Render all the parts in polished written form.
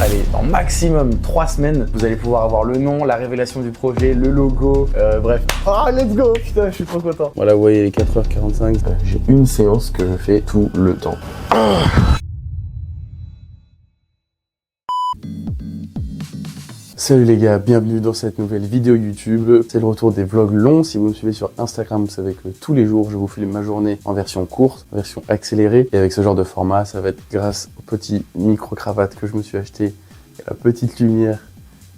allez, dans maximum 3 semaines, vous allez pouvoir avoir le nom, la révélation du projet, le logo, bref. Ah, let's go, putain, je suis trop content. Voilà, vous voyez les 4h45. J'ai une séance que je fais tout le temps. Salut les gars, bienvenue dans cette nouvelle vidéo YouTube. C'est le retour des vlogs longs. Si vous me suivez sur Instagram, vous savez que tous les jours, je vous filme ma journée en version courte, version accélérée. Et avec ce genre de format, ça va être grâce au petit micro-cravate que je me suis acheté et la petite lumière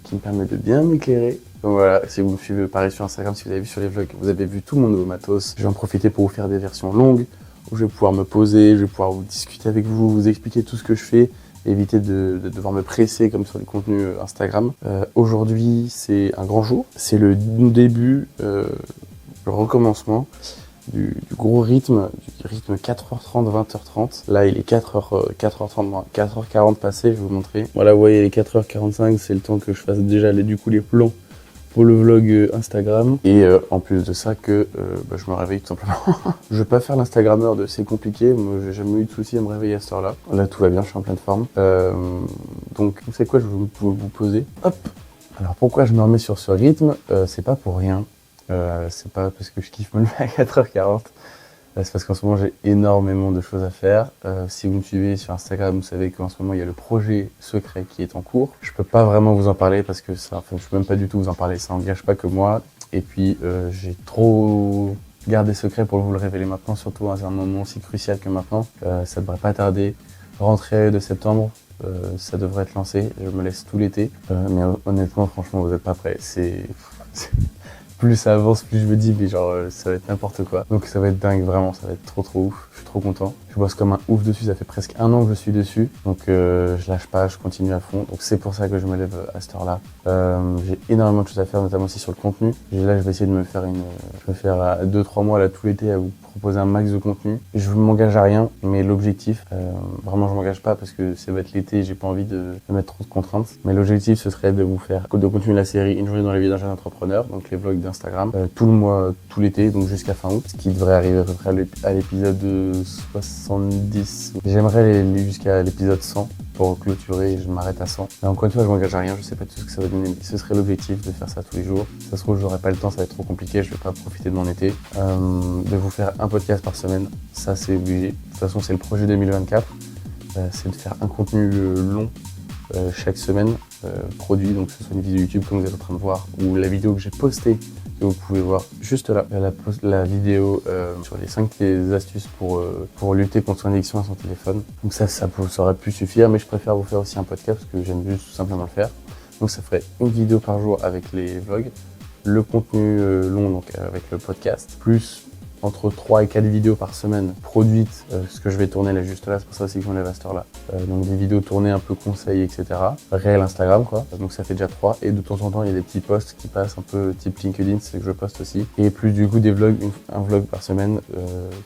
qui me permet de bien m'éclairer. Donc voilà, si vous me suivez pareil sur Instagram, si vous avez vu sur les vlogs, vous avez vu tout mon nouveau matos. Je vais en profiter pour vous faire des versions longues où je vais pouvoir me poser, je vais pouvoir vous discuter avec vous, vous expliquer tout ce que je fais. Éviter de devoir me presser comme sur les contenus Instagram. Aujourd'hui, c'est un grand jour. C'est le début, le recommencement du gros rythme, du rythme 4h30, 20h30. Là, il est 4h30, 4h40 passé, je vais vous montrer. Voilà, vous voyez, les 4h45, c'est le temps que je fasse déjà les plans pour le vlog Instagram. Et en plus de ça, que je me réveille tout simplement. Je vais pas faire l'Instagrammeur de c'est compliqué. Moi, j'ai jamais eu de soucis à me réveiller à cette heure-là. Là, tout va bien, je suis en pleine forme. Donc, vous savez quoi, je vais vous poser. Hop. Alors, pourquoi je me remets sur ce rythme? C'est pas pour rien. C'est pas parce que je kiffe me lever à 4h40. C'est parce qu'en ce moment, j'ai énormément de choses à faire. Si vous me suivez sur Instagram, vous savez qu'en ce moment, il y a le projet secret qui est en cours. Je peux pas vraiment vous en parler parce que ça, je peux même pas du tout vous en parler. Ça engage pas que moi. Et puis, j'ai trop gardé secret pour vous le révéler maintenant, surtout à un moment aussi crucial que maintenant. Ça devrait pas tarder. Rentrée de septembre, ça devrait être lancé. Je me laisse tout l'été. Mais honnêtement, franchement, vous n'êtes pas prêts. Plus ça avance, plus je me dis, mais genre, ça va être n'importe quoi. Donc ça va être dingue, vraiment, ça va être trop ouf. Je suis trop content. Je bosse comme un ouf dessus, ça fait presque 1 an que je suis dessus. Donc je lâche pas, je continue à fond. Donc c'est pour ça que je me lève à cette heure-là. J'ai énormément de choses à faire, notamment aussi sur le contenu. Et là, je vais essayer de me faire je vais faire 2-3 mois là tout l'été à vous proposer un max de contenu. Je m'engage à rien, mais l'objectif, vraiment je m'engage pas parce que ça va être l'été et j'ai pas envie de mettre trop de contraintes. Mais l'objectif, ce serait de vous faire, de continuer la série Une journée dans la vie d'un jeune entrepreneur, donc les vlogs d'Instagram, tout le mois, tout l'été, donc jusqu'à fin août, ce qui devrait arriver à peu près à l'épisode 70. J'aimerais aller jusqu'à l'épisode 100 pour clôturer et je m'arrête à 100. Mais encore une fois, je m'engage à rien, je sais pas tout ce que ça va donner, mais ce serait l'objectif de faire ça tous les jours. Ça se trouve, j'aurai pas le temps, ça va être trop compliqué, je vais pas profiter de mon été. De vous faire un podcast par semaine, ça c'est obligé. De toute façon, c'est le projet 2024, c'est de faire un contenu long chaque semaine, produit, donc que ce soit une vidéo YouTube comme vous êtes en train de voir, ou la vidéo que j'ai postée, que vous pouvez voir juste là, la vidéo sur les 5 astuces pour lutter contre son addiction à son téléphone. Donc ça aurait pu suffire, mais je préfère vous faire aussi un podcast parce que j'aime juste tout simplement le faire. Donc ça ferait une vidéo par jour avec les vlogs, le contenu long donc avec le podcast, plus entre 3 et 4 vidéos par semaine produites, ce que je vais tourner là juste là, c'est pour ça aussi que je m'enlève à cette heure-là. Donc des vidéos tournées un peu conseils, etc. Réel Instagram quoi, donc ça fait déjà 3. Et de temps en temps il y a des petits posts qui passent un peu type LinkedIn, c'est que je poste aussi. Et plus du coup des vlogs, un vlog par semaine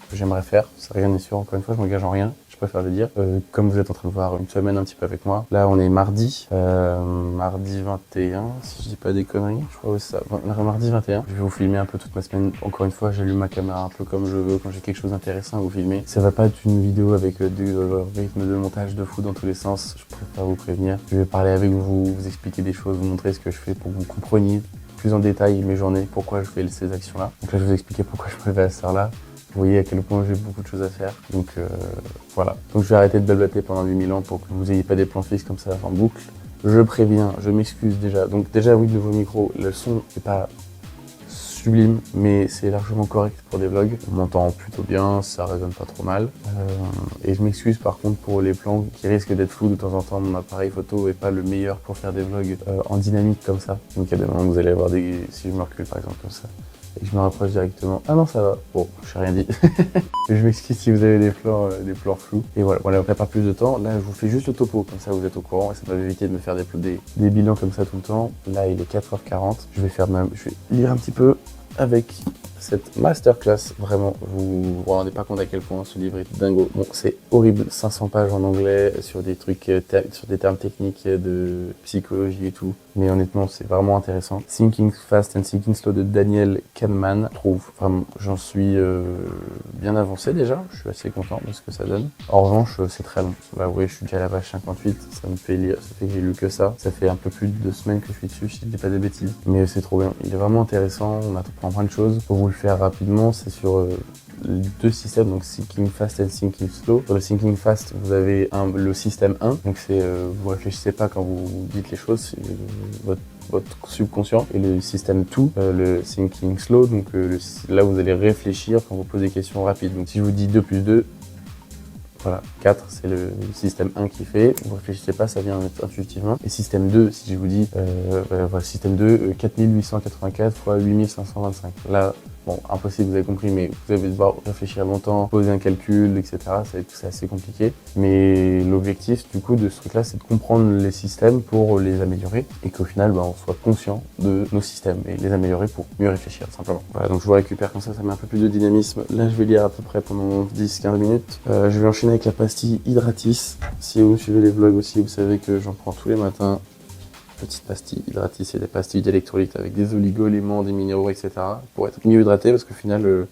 que j'aimerais faire, ça rien n'est sûr, encore une fois je m'engage en rien. Je préfère le dire. Comme vous êtes en train de voir une semaine un petit peu avec moi. Là, on est mardi 21, si je dis pas des conneries. Je crois que c'est ça. Mardi 21. Je vais vous filmer un peu toute ma semaine. Encore une fois, j'allume ma caméra un peu comme je veux. Quand j'ai quelque chose d'intéressant à vous filmer. Ça va pas être une vidéo avec du rythme de montage de fou dans tous les sens. Je préfère vous prévenir. Je vais parler avec vous, vous expliquer des choses, vous montrer ce que je fais pour que vous compreniez plus en détail mes journées, pourquoi je fais ces actions-là. Donc là, je vais vous expliquer pourquoi je me réveille à cette heure-là. Vous voyez à quel point j'ai beaucoup de choses à faire. Donc voilà. Donc je vais arrêter de blablater pendant 8000 ans pour que vous n'ayez pas des plans fixes comme ça en boucle. Je préviens, je m'excuse déjà. Donc déjà oui, de vos micros, le son n'est pas sublime, mais c'est largement correct pour des vlogs. On m'entend plutôt bien, ça résonne pas trop mal. Et je m'excuse par contre pour les plans qui risquent d'être flous de temps en temps. Mon appareil photo est pas le meilleur pour faire des vlogs en dynamique comme ça. Donc il y a des moments où vous allez avoir si je me recule par exemple comme ça. Et que je me rapproche directement. Ah non, ça va. Bon, je n'ai rien dit. Je m'excuse si vous avez des plans flous. Et voilà, on ne prépare pas plus de temps. Là, je vous fais juste le topo, comme ça vous êtes au courant. Et ça va éviter de me faire des bilans comme ça tout le temps. Là, il est 4h40. Je vais lire un petit peu avec cette masterclass. Vraiment, vous vous rendez pas compte à quel point ce livre est dingo. Bon, c'est horrible, 500 pages en anglais sur des trucs, sur des termes techniques de psychologie et tout. Mais honnêtement, c'est vraiment intéressant. Thinking Fast and Thinking Slow de Daniel Kahneman. Je trouve vraiment, j'en suis bien avancé déjà. Je suis assez content de ce que ça donne. En revanche, c'est très long. Bah oui, je suis déjà à la page 58. Ça me fait lire, ça fait que j'ai lu que ça. Ça fait un peu plus de 2 semaines que je suis dessus, si je dis pas des bêtises. Mais c'est trop bien. Il est vraiment intéressant. On apprend plein de choses. Pour vous le faire rapidement, c'est sur les 2 systèmes, donc Thinking Fast et Thinking Slow. Sur le Thinking Fast, vous avez le système 1, donc c'est vous réfléchissez pas quand vous dites les choses, c'est votre subconscient. Et le système 2, le Thinking Slow, donc là vous allez réfléchir quand vous posez des questions rapides. Donc si je vous dis 2 plus 2, voilà, 4, c'est le système 1 qui fait, vous réfléchissez pas, ça vient intuitivement. Et système 2, si je vous dis, voilà, système 2, 4884 fois 8525. Là, bon, impossible, vous avez compris, mais vous allez devoir réfléchir longtemps, poser un calcul, etc. C'est assez compliqué. Mais l'objectif, du coup, de ce truc-là, c'est de comprendre les systèmes pour les améliorer et qu'au final, on soit conscient de nos systèmes et les améliorer pour mieux réfléchir, simplement. Voilà, donc je vous récupère comme ça met un peu plus de dynamisme. Là, je vais lire à peu près pendant 10-15 minutes. Je vais enchaîner avec la pastille Hydratis. Si vous suivez les vlogs aussi, vous savez que j'en prends tous les matins. Petite pastille Hydratis, c'est des pastilles d'électrolytes avec des oligo-éléments, des minéraux, etc. pour être mieux hydraté parce qu'au final,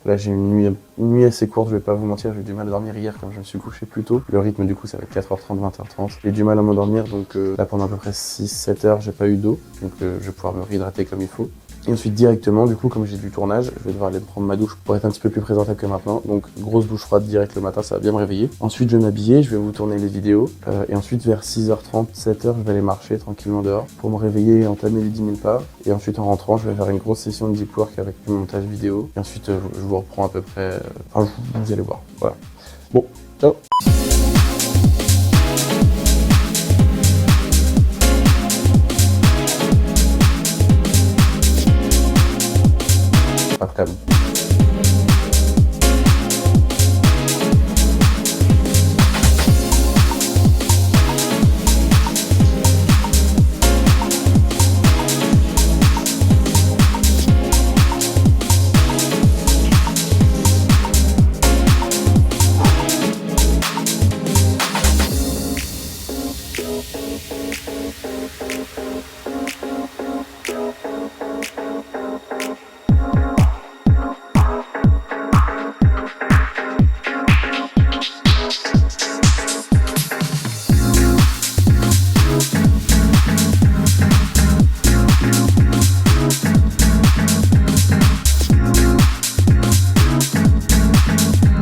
là j'ai une nuit assez courte, je vais pas vous mentir, j'ai eu du mal à dormir hier quand je me suis couché plus tôt. Le rythme du coup ça va être 4h30, 20h30. J'ai du mal à m'endormir donc là pendant à peu près 6-7 heures j'ai pas eu d'eau, donc je vais pouvoir me réhydrater comme il faut. Et ensuite directement, du coup, comme j'ai du tournage, je vais devoir aller prendre ma douche pour être un petit peu plus présentable que maintenant. Donc grosse douche froide direct le matin, ça va bien me réveiller. Ensuite je vais m'habiller, je vais vous tourner les vidéos. Et ensuite vers 6h30, 7h, je vais aller marcher tranquillement dehors pour me réveiller et entamer les 10 000 pas. Et ensuite en rentrant, je vais faire une grosse session de deep work avec du montage vidéo. Et ensuite je vous reprends à peu près... Enfin, vous allez voir, voilà. Bon, ciao. Pas très bon.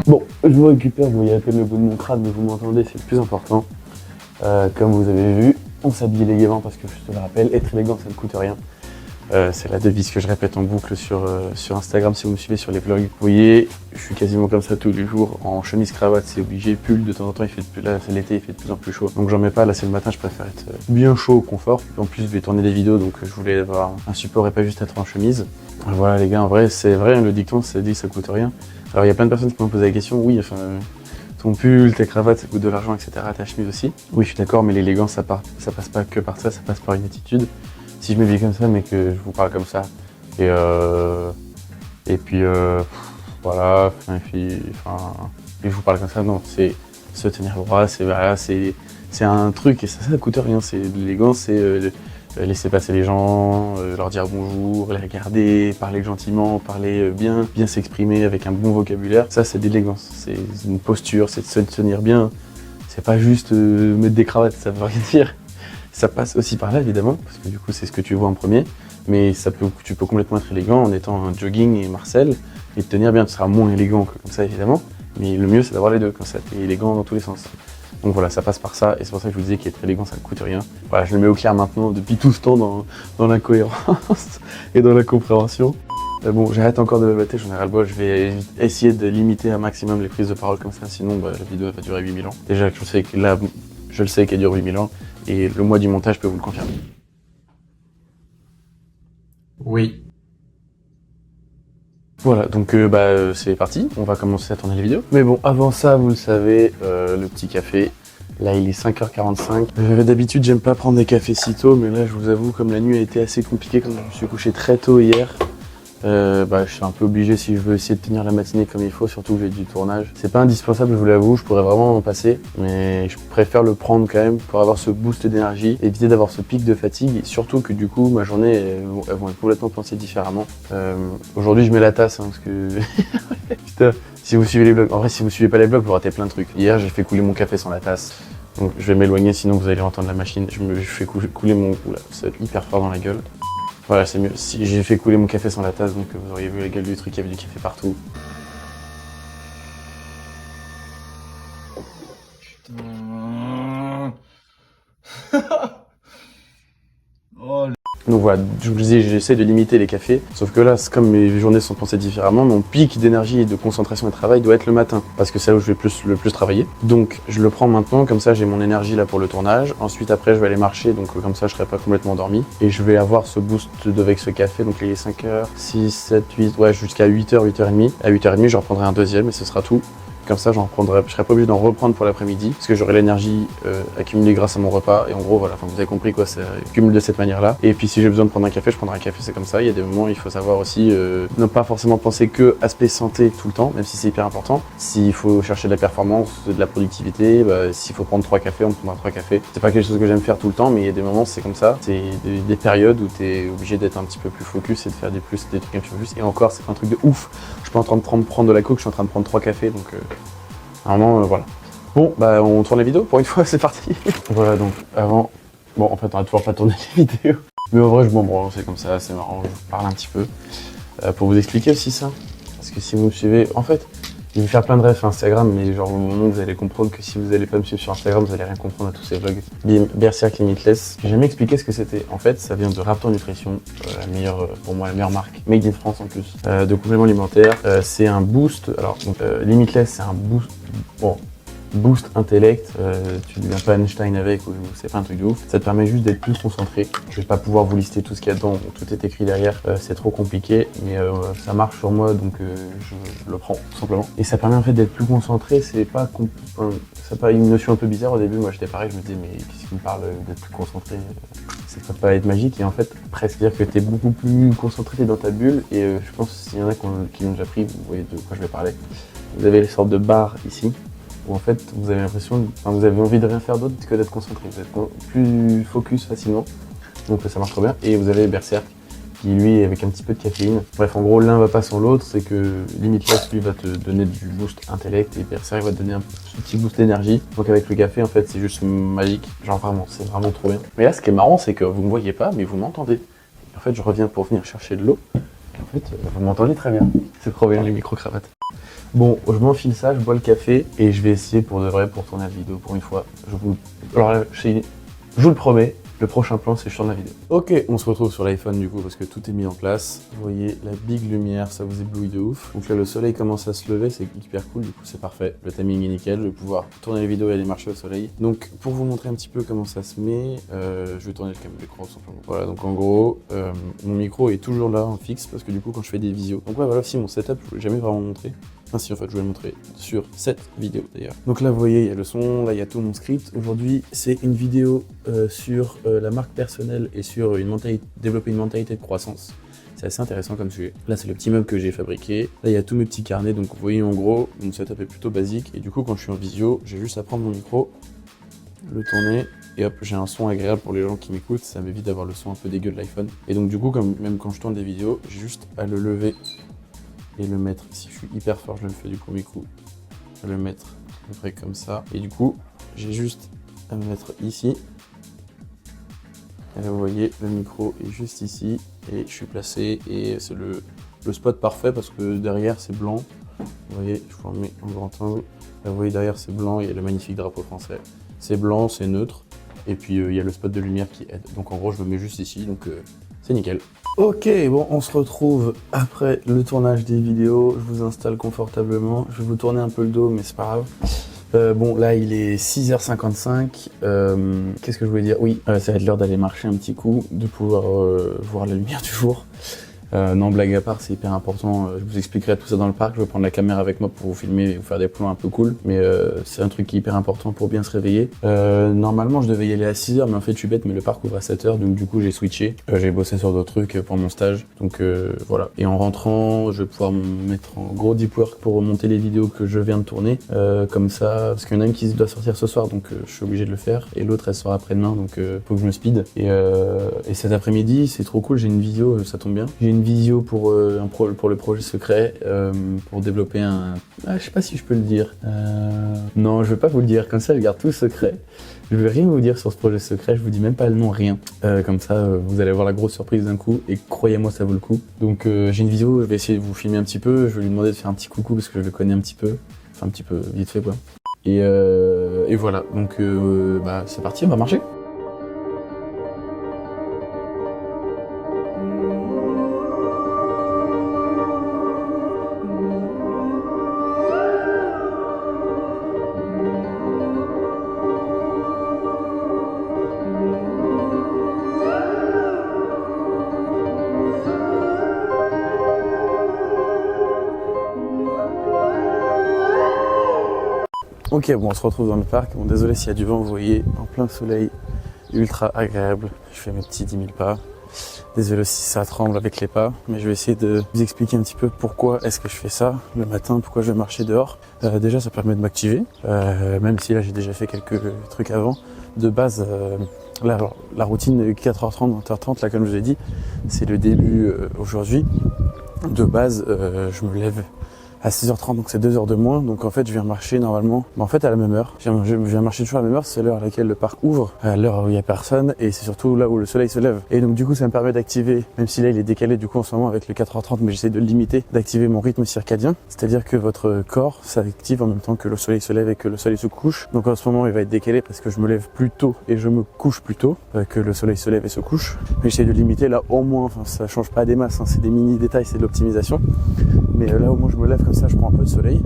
Bon, je vous récupère, vous voyez à peine le bout de mon crâne, mais vous m'entendez, c'est le plus important. Comme vous avez vu, on s'habille élégamment parce que je te le rappelle, être élégant ça ne coûte rien. C'est la devise que je répète en boucle sur Instagram si vous me suivez sur les vlogs. Vous voyez, je suis quasiment comme ça tous les jours, en chemise cravate, c'est obligé, pull de temps en temps, là c'est l'été, il fait de plus en plus chaud. Donc j'en mets pas, là c'est le matin, je préfère être bien chaud au confort. En plus je vais tourner des vidéos, donc je voulais avoir un support et pas juste être en chemise. Voilà les gars, en vrai, c'est vrai, le dicton ça dit ça coûte rien. Alors il y a plein de personnes qui m'ont posé la question, oui, enfin, ton pull, tes cravates, ça coûte de l'argent, etc. Ta chemise aussi. Oui, je suis d'accord, mais l'élégance, ça passe pas que par ça passe par une attitude. Si je m'habille comme ça, mais que je vous parle comme ça, et puis voilà, et je vous parle comme ça, non, c'est se tenir droit, c'est un truc, et ça coûte rien, c'est l'élégance, c'est laisser passer les gens, leur dire bonjour, les regarder, parler gentiment, parler bien s'exprimer avec un bon vocabulaire. Ça, c'est de l'élégance, c'est une posture, c'est de se tenir bien. C'est pas juste mettre des cravates, ça veut rien dire. Ça passe aussi par là, évidemment, parce que du coup, c'est ce que tu vois en premier. Mais tu peux complètement être élégant en étant un jogging et Marcel, et te tenir bien. Tu seras moins élégant que comme ça, évidemment. Mais le mieux, c'est d'avoir les deux, comme ça, t'es élégant dans tous les sens. Donc voilà, ça passe par ça, et c'est pour ça que je vous disais qu'être élégant, ça ne coûte rien. Voilà, je le mets au clair maintenant, depuis tout ce temps, dans la cohérence et dans la compréhension. Bon, j'arrête encore de me battre, j'en ai ras-le-bol, je vais essayer de limiter un maximum les prises de parole comme ça, sinon la vidéo va durer 8000 ans. Déjà, je le sais qu'elle dure 8000 ans, et le mois du montage peut vous le confirmer. Oui. Voilà, donc c'est parti, on va commencer à tourner les vidéos. Mais bon, avant ça, vous le savez, le petit café. Là, il est 5h45. D'habitude, j'aime pas prendre des cafés si tôt, mais là, je vous avoue, comme la nuit a été assez compliquée, comme je me suis couché très tôt hier, Je suis un peu obligé si je veux essayer de tenir la matinée comme il faut, surtout que j'ai du tournage. C'est pas indispensable, je vous l'avoue, je pourrais vraiment en passer, mais je préfère le prendre quand même pour avoir ce boost d'énergie, éviter d'avoir ce pic de fatigue, et surtout que du coup, ma journée, elles vont être complètement pensées différemment. Aujourd'hui, je mets la tasse, parce que... Putain, si vous suivez les vlogs, en vrai, si vous suivez pas les vlogs, vous ratez plein de trucs. Hier, j'ai fait couler mon café sans la tasse. Donc je vais m'éloigner, sinon vous allez entendre la machine. Je fais couler mon... Oula, ça va être hyper fort dans la gueule. Voilà, c'est mieux. Si j'ai fait couler mon café sans la tasse, donc vous auriez vu la gueule du truc, il y avait du café partout. Oh, Donc voilà, je vous disais, j'essaie de limiter les cafés, sauf que là, comme mes journées sont pensées différemment, mon pic d'énergie et de concentration et de travail doit être le matin, parce que c'est là où je vais le plus travailler. Donc je le prends maintenant, comme ça j'ai mon énergie là pour le tournage. Ensuite après je vais aller marcher, donc comme ça je serai pas complètement endormi. Et je vais avoir ce boost avec ce café, donc les 5h, 6, 7, 8, ouais jusqu'à 8h, 8h30. À 8h30 je reprendrai un deuxième et ce sera tout. Comme ça, je serai pas obligé d'en reprendre pour l'après-midi, parce que j'aurai l'énergie accumulée grâce à mon repas. Et en gros, voilà, vous avez compris quoi, ça accumule de cette manière-là. Et puis si j'ai besoin de prendre un café, je prendrai un café, c'est comme ça. Il y a des moments où il faut savoir aussi ne pas forcément penser que aspect santé tout le temps, même si c'est hyper important. S'il faut chercher de la performance, de la productivité, s'il faut prendre 3 cafés, on prendra 3 cafés. C'est pas quelque chose que j'aime faire tout le temps, mais il y a des moments c'est comme ça. C'est des périodes où tu es obligé d'être un petit peu plus focus et de faire des trucs un petit peu plus. Et encore, c'est pas un truc de ouf. Je suis pas en train de prendre de la coke, je suis en train de prendre 3 cafés, donc vraiment, voilà. Bon, on tourne la vidéo pour une fois, c'est parti. Voilà, donc avant... Bon, en fait, on va toujours pas tourner les vidéos. Mais en vrai, je m'en branle, c'est comme ça, c'est marrant, je vous parle un petit peu. Pour vous expliquer aussi ça. Parce que si vous me suivez... En fait, je vais faire plein de refs Instagram, mais genre au moment où vous allez comprendre que si vous allez pas me suivre sur Instagram, vous allez rien comprendre à tous ces vlogs. Berserk Limitless. J'ai jamais expliqué ce que c'était. En fait, ça vient de Raptor Nutrition, la meilleure, pour moi, la meilleure marque. Made in France en plus. De compléments alimentaires. C'est un boost. Alors, Limitless, c'est un boost... Bon, boost intellect, tu deviens pas Einstein avec, ou c'est pas un truc de ouf. Ça te permet juste d'être plus concentré. Je vais pas pouvoir vous lister tout ce qu'il y a dedans, tout est écrit derrière, c'est trop compliqué, mais ça marche sur moi, donc je le prends tout simplement. Et ça permet en fait d'être plus concentré, c'est pas une notion un peu bizarre au début. Moi j'étais pareil, je me disais mais qu'est-ce qui me parle d'être plus concentré, ça peut pas être magique, et en fait presque dire que t'es beaucoup plus concentré, t'es dans ta bulle, et je pense s'il y en a qui l'ont déjà pris, vous voyez de quoi je vais parler. Vous avez les sortes de barres ici, où en fait vous avez l'impression, vous avez envie de rien faire d'autre que d'être concentré, vous êtes plus focus facilement, donc ça marche trop bien. Et vous avez Berserk qui lui est avec un petit peu de caféine. Bref, en gros l'un va pas sans l'autre, c'est que Limitless lui va te donner du boost intellect et Berserk va te donner un petit boost d'énergie. Donc avec le café en fait c'est juste magique, genre vraiment, c'est vraiment trop bien. Mais là ce qui est marrant c'est que vous me voyez pas mais vous m'entendez. En fait je reviens pour venir chercher de l'eau, et en fait vous m'entendez très bien, c'est trop bien les micro-cravates. Bon, je m'enfile ça, je bois le café et je vais essayer pour de vrai pour tourner la vidéo pour une fois. Alors là, je vous le promets, le prochain plan c'est je tourne la vidéo. Ok, on se retrouve sur l'iPhone du coup parce que tout est mis en place. Vous voyez la big lumière, ça vous éblouit de ouf. Donc là le soleil commence à se lever, c'est hyper cool, du coup c'est parfait. Le timing est nickel, je vais pouvoir tourner les vidéos et aller marcher au soleil. Donc pour vous montrer un petit peu comment ça se met, je vais tourner le micro tout simplement. Voilà, donc en gros, mon micro est toujours là en fixe parce que du coup quand je fais des visios. Donc ouais, voilà aussi mon setup, je ne l'ai jamais vraiment montré. Ainsi en fait je vais le montrer sur cette vidéo d'ailleurs. Donc là vous voyez il y a le son, là il y a tout mon script. Aujourd'hui c'est une vidéo sur la marque personnelle et sur développer une mentalité de croissance. C'est assez intéressant comme sujet. Là c'est le petit meuble que j'ai fabriqué. Là il y a tous mes petits carnets, donc vous voyez en gros mon setup est plutôt basique. Et du coup quand je suis en visio, j'ai juste à prendre mon micro, le tourner, et hop, j'ai un son agréable pour les gens qui m'écoutent, ça m'évite d'avoir le son un peu dégueu de l'iPhone. Et donc du coup même quand je tourne des vidéos, j'ai juste à le lever et le mettre. Si je suis hyper fort, je le fais du premier coup. Je vais le mettre à peu près comme ça. Et du coup, j'ai juste à me mettre ici. Et là, vous voyez, le micro est juste ici. Et je suis placé. Et c'est le spot parfait parce que derrière, c'est blanc. Vous voyez, je vous remets en grand angle. Là, vous voyez, derrière, c'est blanc. Il y a le magnifique drapeau français. C'est blanc, c'est neutre. Et puis, il y a le spot de lumière qui aide. Donc, en gros, je me mets juste ici. Donc, c'est nickel. Ok, bon, on se retrouve après le tournage des vidéos. Je vous installe confortablement. Je vais vous tourner un peu le dos, mais c'est pas grave. Bon, là, il est 6h55. Qu'est-ce que je voulais dire? Oui, ça va être l'heure d'aller marcher un petit coup, de pouvoir voir la lumière du jour. Non, blague à part, c'est hyper important. Je vous expliquerai tout ça dans le parc. Je vais prendre la caméra avec moi pour vous filmer et vous faire des plans un peu cool. Mais c'est un truc qui est hyper important pour bien se réveiller. Normalement, je devais y aller à 6h, mais en fait, je suis bête, mais le parc ouvre à 7h. Donc du coup, j'ai switché. J'ai bossé sur d'autres trucs pour mon stage. Donc voilà. Et en rentrant, je vais pouvoir me mettre en gros deep work pour remonter les vidéos que je viens de tourner. Comme ça, parce qu'il y en a une qui doit sortir ce soir, donc je suis obligé de le faire. Et l'autre, elle sort après-demain, donc faut que je me speed. Et cet après-midi, c'est trop cool. J'ai une visio, ça tombe bien. J'ai une visio pour le projet secret, pour développer un... Ah, je sais pas si je peux le dire. Non, je vais pas vous le dire. Comme ça, je garde tout secret. Je vais rien vous dire sur ce projet secret. Je vous dis même pas le nom, rien. Comme ça, vous allez avoir la grosse surprise d'un coup. Et croyez-moi, ça vaut le coup. Donc, j'ai une vidéo. Je vais essayer de vous filmer un petit peu. Je vais lui demander de faire un petit coucou parce que je le connais un petit peu. Enfin, un petit peu vite fait, quoi. Et voilà. Donc, c'est parti. On va marcher. Ok, bon, on se retrouve dans le parc. Bon, désolé s'il y a du vent, vous voyez, en plein soleil, ultra agréable. Je fais mes petits 10 000 pas. Désolé si ça tremble avec les pas, mais je vais essayer de vous expliquer un petit peu pourquoi est-ce que je fais ça le matin, pourquoi je vais marcher dehors. Déjà, ça permet de m'activer, même si là j'ai déjà fait quelques trucs avant. De base, la routine 4h30, 20h30, là comme je vous ai dit, c'est le début aujourd'hui. De base, je me lève à 6h30, donc c'est 2 heures de moins. Donc en fait, je viens marcher normalement, mais en fait à la même heure. Je viens marcher toujours à la même heure, c'est l'heure à laquelle le parc ouvre, à l'heure où il y a personne, et c'est surtout là où le soleil se lève. Et donc du coup, ça me permet d'activer, même si là il est décalé du coup en ce moment avec le 4h30, mais j'essaie de le limiter, d'activer mon rythme circadien. C'est-à-dire que votre corps s'active en même temps que le soleil se lève et que le soleil se couche. Donc en ce moment, il va être décalé parce que je me lève plus tôt et je me couche plus tôt que le soleil se lève et se couche. Mais j'essaie de limiter là au moins, enfin ça change pas des masses, hein, c'est des mini détails, c'est de l'optimisation. Mais là au moins je me lève comme ça, je prends un peu de soleil,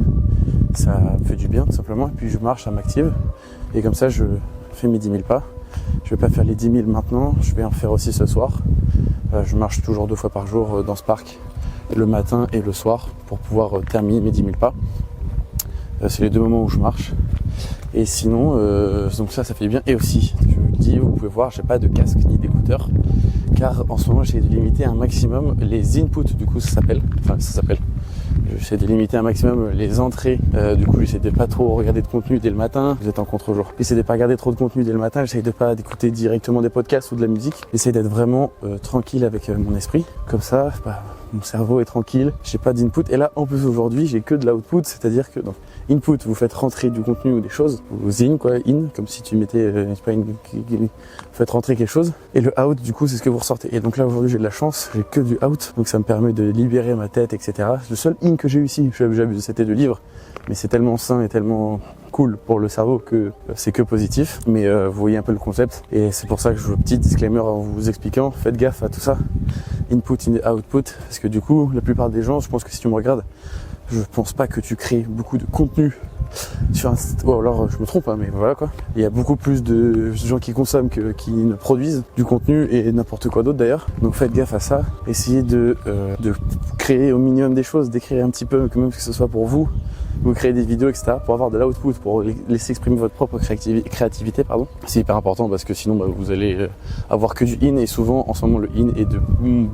ça me fait du bien tout simplement, et puis je marche, ça m'active, et comme ça je fais mes 10 000 pas. Je vais pas faire les 10 000 maintenant, je vais en faire aussi ce soir. Je marche toujours 2 fois par jour dans ce parc, le matin et le soir, pour pouvoir terminer mes 10 000 pas. C'est les 2 moments où je marche. Et sinon, donc ça fait bien. Et aussi, je vous le dis, vous pouvez voir, j'ai pas de casque ni d'écouteurs, car en ce moment j'essaie de limiter un maximum les inputs, du coup ça s'appelle. J'essaie de limiter un maximum les entrées. Du coup, j'essaie de pas trop regarder de contenu dès le matin. Vous êtes en contre-jour. J'essaie de pas regarder trop de contenu dès le matin. J'essaie de pas d'écouter directement des podcasts ou de la musique. J'essaie d'être vraiment tranquille avec mon esprit. Comme ça, mon cerveau est tranquille. J'ai pas d'input. Et là, en plus aujourd'hui, j'ai que de l'output. C'est-à-dire que donc, input, vous faites rentrer du contenu ou des choses. Vous in, comme si tu mettais, vous faites rentrer quelque chose. Et le out, du coup, c'est ce que vous ressortez. Et donc là, aujourd'hui, j'ai de la chance. J'ai que du out. Donc ça me permet de libérer ma tête, etc. Le seul in que j'ai eu ici, j'abuse, c'était de livres. Mais c'est tellement sain et tellement cool pour le cerveau que c'est que positif. Mais vous voyez un peu le concept. Et c'est pour ça que je veux un petit disclaimer en vous expliquant. Faites gaffe à tout ça. Input, output. Parce que du coup, la plupart des gens, je pense que si tu me regardes, je pense pas que tu crées beaucoup de contenu sur Insta. Ou alors je me trompe, hein, mais voilà quoi. Il y a beaucoup plus de gens qui consomment que qui ne produisent du contenu, et n'importe quoi d'autre d'ailleurs. Donc faites gaffe à ça. Essayez de créer au minimum des choses, d'écrire un petit peu, même que ce soit pour vous. Vous créez des vidéos, etc. pour avoir de l'output, pour laisser exprimer votre propre créativité, pardon. C'est hyper important parce que sinon vous allez avoir que du in, et souvent en ce moment le in est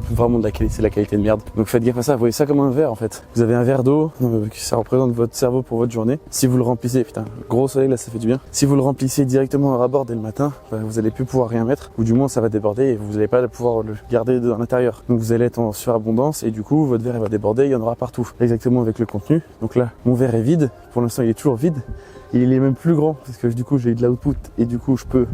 vraiment de la qualité, c'est la qualité de merde. Donc faites gaffe à ça, vous voyez ça comme un verre en fait. Vous avez un verre d'eau, ça représente votre cerveau pour votre journée. Si vous le remplissez, putain, gros soleil là, ça fait du bien. Si vous le remplissez directement à rabord dès le matin, vous allez plus pouvoir rien mettre, ou du moins ça va déborder et vous n'allez pas pouvoir le garder dans l'intérieur. Donc vous allez être en surabondance et du coup votre verre va déborder, il y en aura partout. Exactement avec le contenu. Donc là, mon verre est vide. Pour l'instant, il est toujours vide. Il est même plus grand parce que du coup, j'ai de l'output et du coup, je peux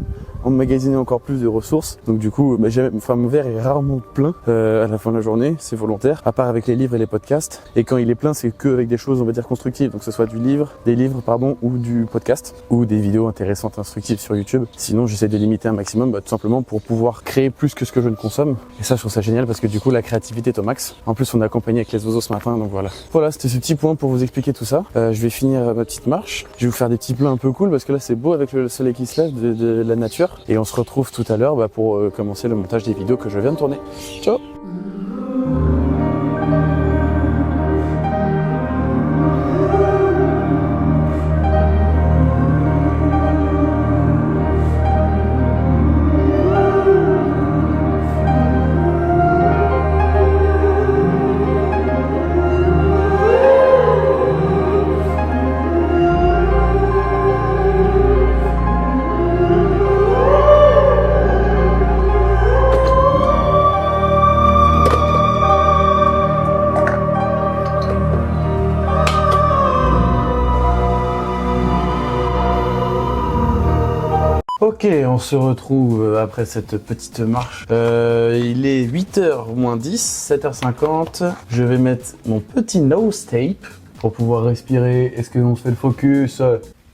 emmagasiner encore plus de ressources. Donc du coup, mon verre est rarement plein à la fin de la journée. C'est volontaire, à part avec les livres et les podcasts. Et quand il est plein, c'est que avec des choses, on va dire, constructives. Donc que ce soit des livres, ou du podcast, ou des vidéos intéressantes, instructives sur YouTube. Sinon, j'essaie de limiter un maximum, tout simplement pour pouvoir créer plus que ce que je ne consomme. Et ça, je trouve ça génial parce que du coup, la créativité est au max. En plus, on est accompagné avec les oiseaux ce matin, donc voilà. Voilà, c'était ce petit point pour vous expliquer tout ça. Je vais finir ma petite marche. Je vais vous faire des petits plans un peu cool parce que là, c'est beau avec le soleil qui se lève, de la nature. Et on se retrouve tout à l'heure pour commencer le montage des vidéos que je viens de tourner. Ciao! Ok, on se retrouve après cette petite marche. Il est 8h moins 10, 7h50. Je vais mettre mon petit nose tape pour pouvoir respirer. Est-ce qu'on se fait le focus?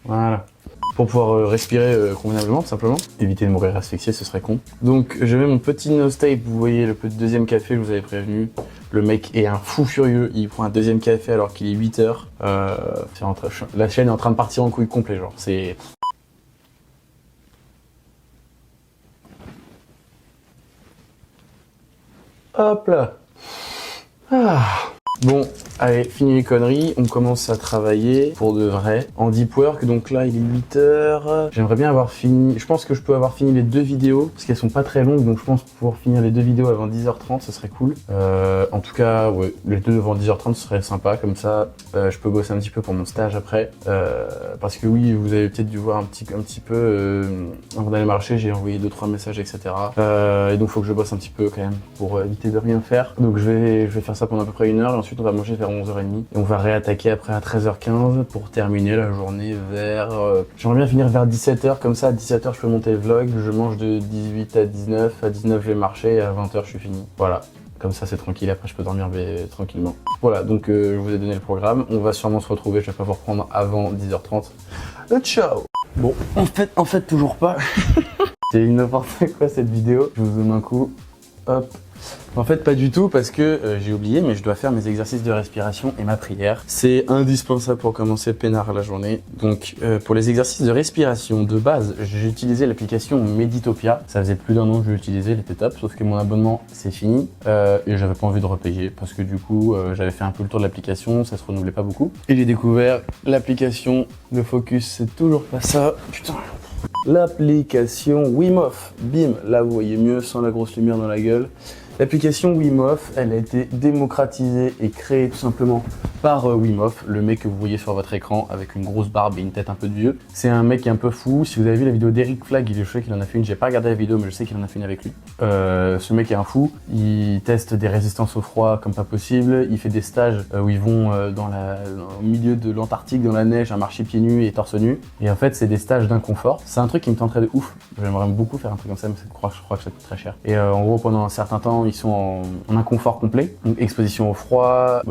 Voilà. Pour pouvoir respirer convenablement, tout simplement. Éviter de mourir asphyxié, ce serait con. Donc, je mets mon petit nose tape. Vous voyez le deuxième café, je vous avais prévenu. Le mec est un fou furieux. Il prend un deuxième café alors qu'il est 8h. La chaîne est en train de partir en couille complet, genre. C'est... Hop là. Ah. Bon, allez, fini les conneries, on commence à travailler pour de vrai en deep work. Donc là, il est 8h. J'aimerais bien avoir fini, je pense que je peux avoir fini les 2 vidéos parce qu'elles sont pas très longues, donc je pense pouvoir finir les 2 vidéos avant 10h30, ce serait cool. En tout cas, ouais, les 2 avant 10h30, ce serait sympa, comme ça, je peux bosser un petit peu pour mon stage après. Parce que oui, vous avez peut-être dû voir un petit peu, avant d'aller marcher, j'ai envoyé 2-3 messages, etc. Et donc, il faut que je bosse un petit peu quand même pour éviter de rien faire. Donc, je vais faire ça pendant à peu près 1 heure et ensuite on va manger vers 11h30 et on va réattaquer après à 13h15 pour terminer la journée vers... J'aimerais bien finir vers 17h, comme ça à 17h je peux monter le vlog, je mange de 18 à 19, à 19 je vais marcher et à 20h je suis fini. Voilà, comme ça c'est tranquille, après je peux dormir tranquillement. Voilà, donc je vous ai donné le programme, on va sûrement se retrouver, je vais pas vous reprendre avant 10h30. Ciao. Bon, en fait toujours pas. C'est n'importe quoi cette vidéo, je vous donne un coup, hop. En fait, pas du tout parce que j'ai oublié, mais je dois faire mes exercices de respiration et ma prière. C'est indispensable pour commencer peinard la journée. Donc, pour les exercices de respiration de base, j'ai utilisé l'application Meditopia. Ça faisait plus d'1 an que je l'utilisais, elle était top, sauf que mon abonnement, c'est fini. Et j'avais pas envie de repayer parce que du coup, j'avais fait un peu le tour de l'application, ça se renouvelait pas beaucoup. Et j'ai découvert l'application de Focus, c'est toujours pas ça. Putain. L'application Wim Hof. Bim, là vous voyez mieux sans la grosse lumière dans la gueule. L'application Wim Hof, elle a été démocratisée et créée tout simplement par Wim Hof, le mec que vous voyez sur votre écran avec une grosse barbe et une tête un peu de vieux. C'est un mec qui est un peu fou. Si vous avez vu la vidéo d'Eric Flag, je sais qu'il en a fait une. J'ai pas regardé la vidéo, mais je sais qu'il en a fait une avec lui. Ce mec est un fou. Il teste des résistances au froid comme pas possible. Il fait des stages où ils vont au milieu de l'Antarctique, dans la neige, à marcher pieds nus et torse nu. Et en fait, c'est des stages d'inconfort. C'est un truc qui me tenterait de ouf. J'aimerais beaucoup faire un truc comme ça, mais je crois que ça coûte très cher. Et en gros, pendant un certain temps, ils sont en inconfort complet. Donc exposition au froid,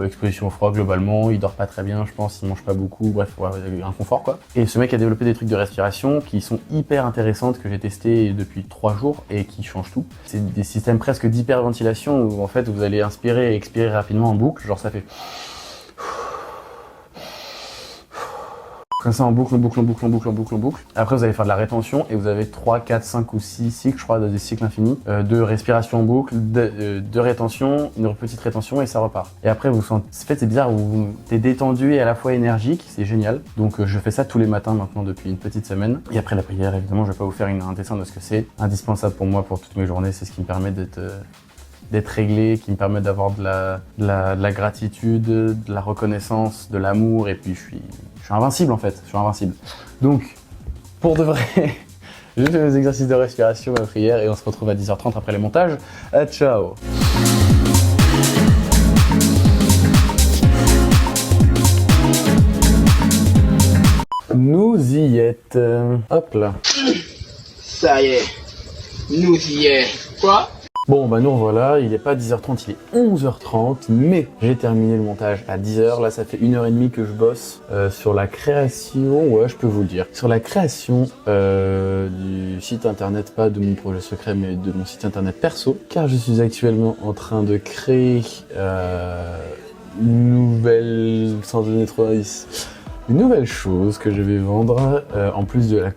globalement, il dort pas très bien, je pense, il mange pas beaucoup, bref, ouais, inconfort quoi. Et ce mec a développé des trucs de respiration qui sont hyper intéressantes, que j'ai testé depuis 3 jours et qui changent tout. C'est des systèmes presque d'hyperventilation où en fait vous allez inspirer et expirer rapidement en boucle, genre ça fait... Comme ça en boucle. Après vous allez faire de la rétention et vous avez 3, 4, 5 ou 6 cycles, je crois, des cycles infinis, de respiration en boucle, de rétention, une petite rétention et ça repart. Et après vous sentez, en fait c'est bizarre, vous êtes détendu et à la fois énergique, c'est génial. Donc je fais ça tous les matins maintenant depuis une petite semaine. Et après la prière, évidemment, je vais pas vous faire un dessin de ce que c'est. Indispensable pour moi pour toutes mes journées, c'est ce qui me permet d'être réglé, qui me permet d'avoir de la gratitude, de la reconnaissance, de l'amour, et puis je suis invincible en fait, je suis invincible. Donc, pour de vrai, je fais mes exercices de respiration, ma prière, et on se retrouve à 10h30 après les montages. Ciao. Nous y êtes. Hop là. Ça y est, nous y est. Quoi? Bon bah nous voilà, il est pas 10h30, il est 11h30, mais j'ai terminé le montage à 10h, là ça fait 1h30 que je bosse sur la création, ouais je peux vous le dire, sur la création du site internet, pas de mon projet secret mais de mon site internet perso, car je suis actuellement en train de créer une nouvelle, sans donner trop d'indices, une nouvelle chose que je vais vendre, en plus de la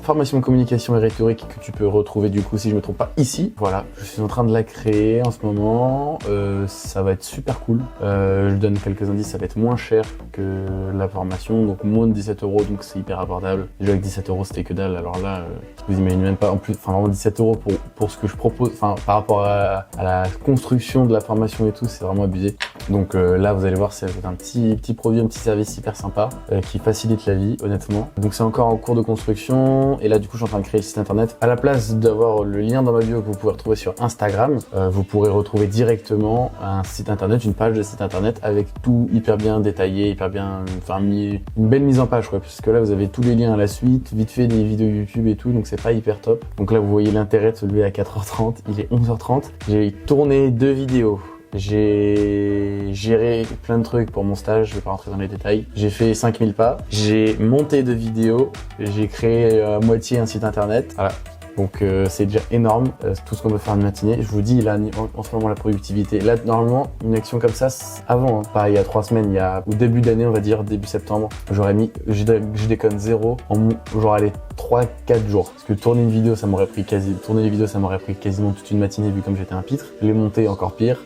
formation communication et rhétorique que tu peux retrouver du coup si je me trompe pas ici. Voilà, je suis en train de la créer en ce moment, ça va être super cool. Je donne quelques indices, ça va être moins cher que la formation, donc moins de 17 €, donc c'est hyper abordable. Déjà avec 17 € c'était que dalle, alors là, vous imaginez même pas, en plus, enfin vraiment 17 € pour ce que je propose, enfin par rapport à la construction de la formation et tout, c'est vraiment abusé. Donc là vous allez voir, c'est un petit produit, un petit service hyper sympa qui facilite la vie honnêtement. Donc c'est encore en cours de construction. maintenant, et là du coup je suis en train de créer le site internet, à la place d'avoir le lien dans ma bio que vous pouvez retrouver sur Instagram, vous pourrez retrouver directement un site internet, une page de site internet avec tout hyper bien détaillé, hyper bien, enfin mis une belle mise en page quoi, parce que là vous avez tous les liens à la suite, vite fait des vidéos YouTube et tout, donc c'est pas hyper top. Donc là vous voyez l'intérêt de se lever à 4h30, il est 11h30, j'ai tourné 2 vidéos. J'ai géré plein de trucs pour mon stage, je vais pas rentrer dans les détails. J'ai fait 5000 pas, j'ai monté 2 vidéos, j'ai créé à moitié un site internet. Voilà. Donc c'est déjà énorme, tout ce qu'on peut faire en matinée. Je vous dis là en ce moment la productivité. Là normalement une action comme ça, avant, hein, pas il y a 3 semaines, il y a au début d'année on va dire, début septembre, j'aurais mis, je déconne 0, genre allez 3-4 jours. Parce que tourner une vidéo ça m'aurait pris quasiment toute une matinée vu comme j'étais un pitre. Les monter encore pire.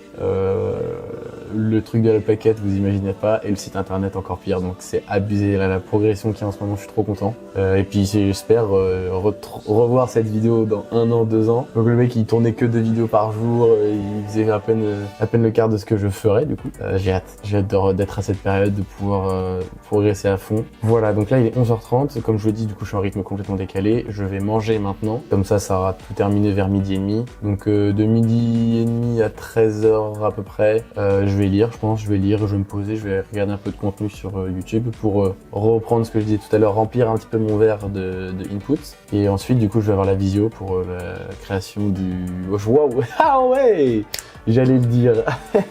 Le truc de la plaquette vous imaginez pas, et le site internet encore pire, donc c'est abusé là, la progression qu'il y a en ce moment, je suis trop content. Et puis j'espère revoir cette vidéo dans 1 an, 2 ans. Donc le mec il tournait que 2 vidéos par jour, il faisait à peine le quart de ce que je ferais du coup. J'ai hâte d'être à cette période, de pouvoir progresser à fond. Voilà, donc là il est 11h30, comme je vous dis, du coup je suis en rythme complètement décalé. Je vais manger maintenant, comme ça aura tout terminé vers 12h30. Donc de 12h30 à 13h à peu près, je vais lire, je vais me poser, je vais regarder un peu de contenu sur YouTube pour reprendre ce que je disais tout à l'heure, remplir un petit peu mon verre de input. Et ensuite, du coup, je vais avoir la visio pour la création du... Waouh, ah ouais, j'allais le dire,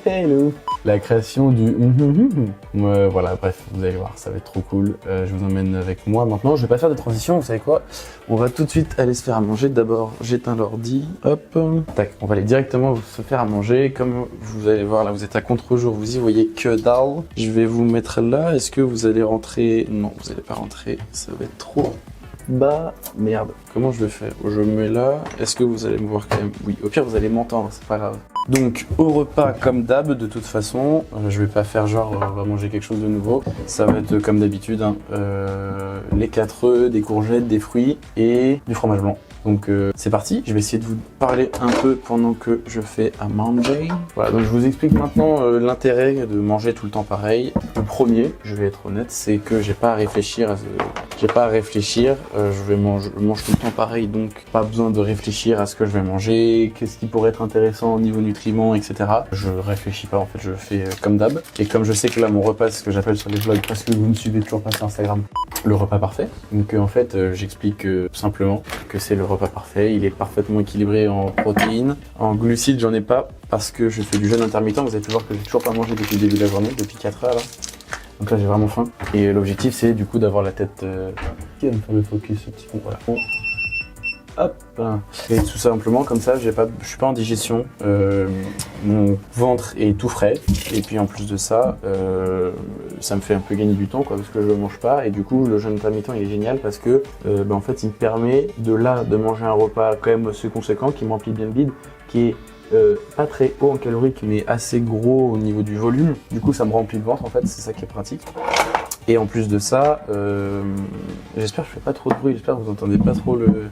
le ouf. La création du... Voilà, bref, vous allez voir, ça va être trop cool. Je vous emmène avec moi maintenant. Je vais pas faire de transition, vous savez quoi? On va tout de suite aller se faire à manger. D'abord, j'éteins l'ordi, hop, tac. On va aller directement se faire à manger. Comme vous allez voir, là, vous êtes à contre-jour, vous y voyez que dalle. Je vais vous mettre là. Est-ce que vous allez rentrer? Non, vous allez pas rentrer, ça va être trop... Bah, merde. Comment je vais faire? Je me mets là. Est-ce que vous allez me voir quand même? Oui, au pire, vous allez m'entendre, c'est pas grave. Donc, au repas, comme d'hab, de toute façon, je vais pas faire genre, on va manger quelque chose de nouveau. Ça va être comme d'habitude, hein, les 4 œufs, des courgettes, des fruits et du fromage blanc. Donc c'est parti, je vais essayer de vous parler un peu pendant que je fais à manger. Voilà, donc je vous explique maintenant l'intérêt de manger tout le temps pareil. Le premier, je vais être honnête, c'est que j'ai pas à réfléchir, je mange tout le temps pareil, donc pas besoin de réfléchir à ce que je vais manger, qu'est-ce qui pourrait être intéressant au niveau nutriments, etc. Je réfléchis pas, en fait, je fais comme d'hab. Et comme je sais que là, mon repas, c'est ce que j'appelle sur les vlogs, parce que vous ne suivez toujours pas sur Instagram, le repas parfait. Donc en fait, j'explique simplement que c'est le repas parfait, il est parfaitement équilibré en protéines. En glucides, j'en ai pas parce que je fais du jeûne intermittent. Vous avez pu voir que j'ai toujours pas mangé depuis le début de la journée, depuis 4 heures là. Donc là j'ai vraiment faim. Et l'objectif c'est du coup d'avoir la tête qui va me faire le focus, ce petit con, voilà. Hop. Et tout simplement comme ça, je suis pas en digestion, mon ventre est tout frais, et puis en plus de ça, ça me fait un peu gagner du temps quoi, parce que je mange pas, et du coup le jeûne intermittent il est génial parce que en fait il me permet de manger un repas quand même assez conséquent, qui me remplit bien le bide, qui est pas très haut en calorique mais assez gros au niveau du volume. Du coup ça me remplit le ventre en fait, c'est ça qui est pratique. Et en plus de ça, j'espère que je fais pas trop de bruit, j'espère que vous entendez pas trop le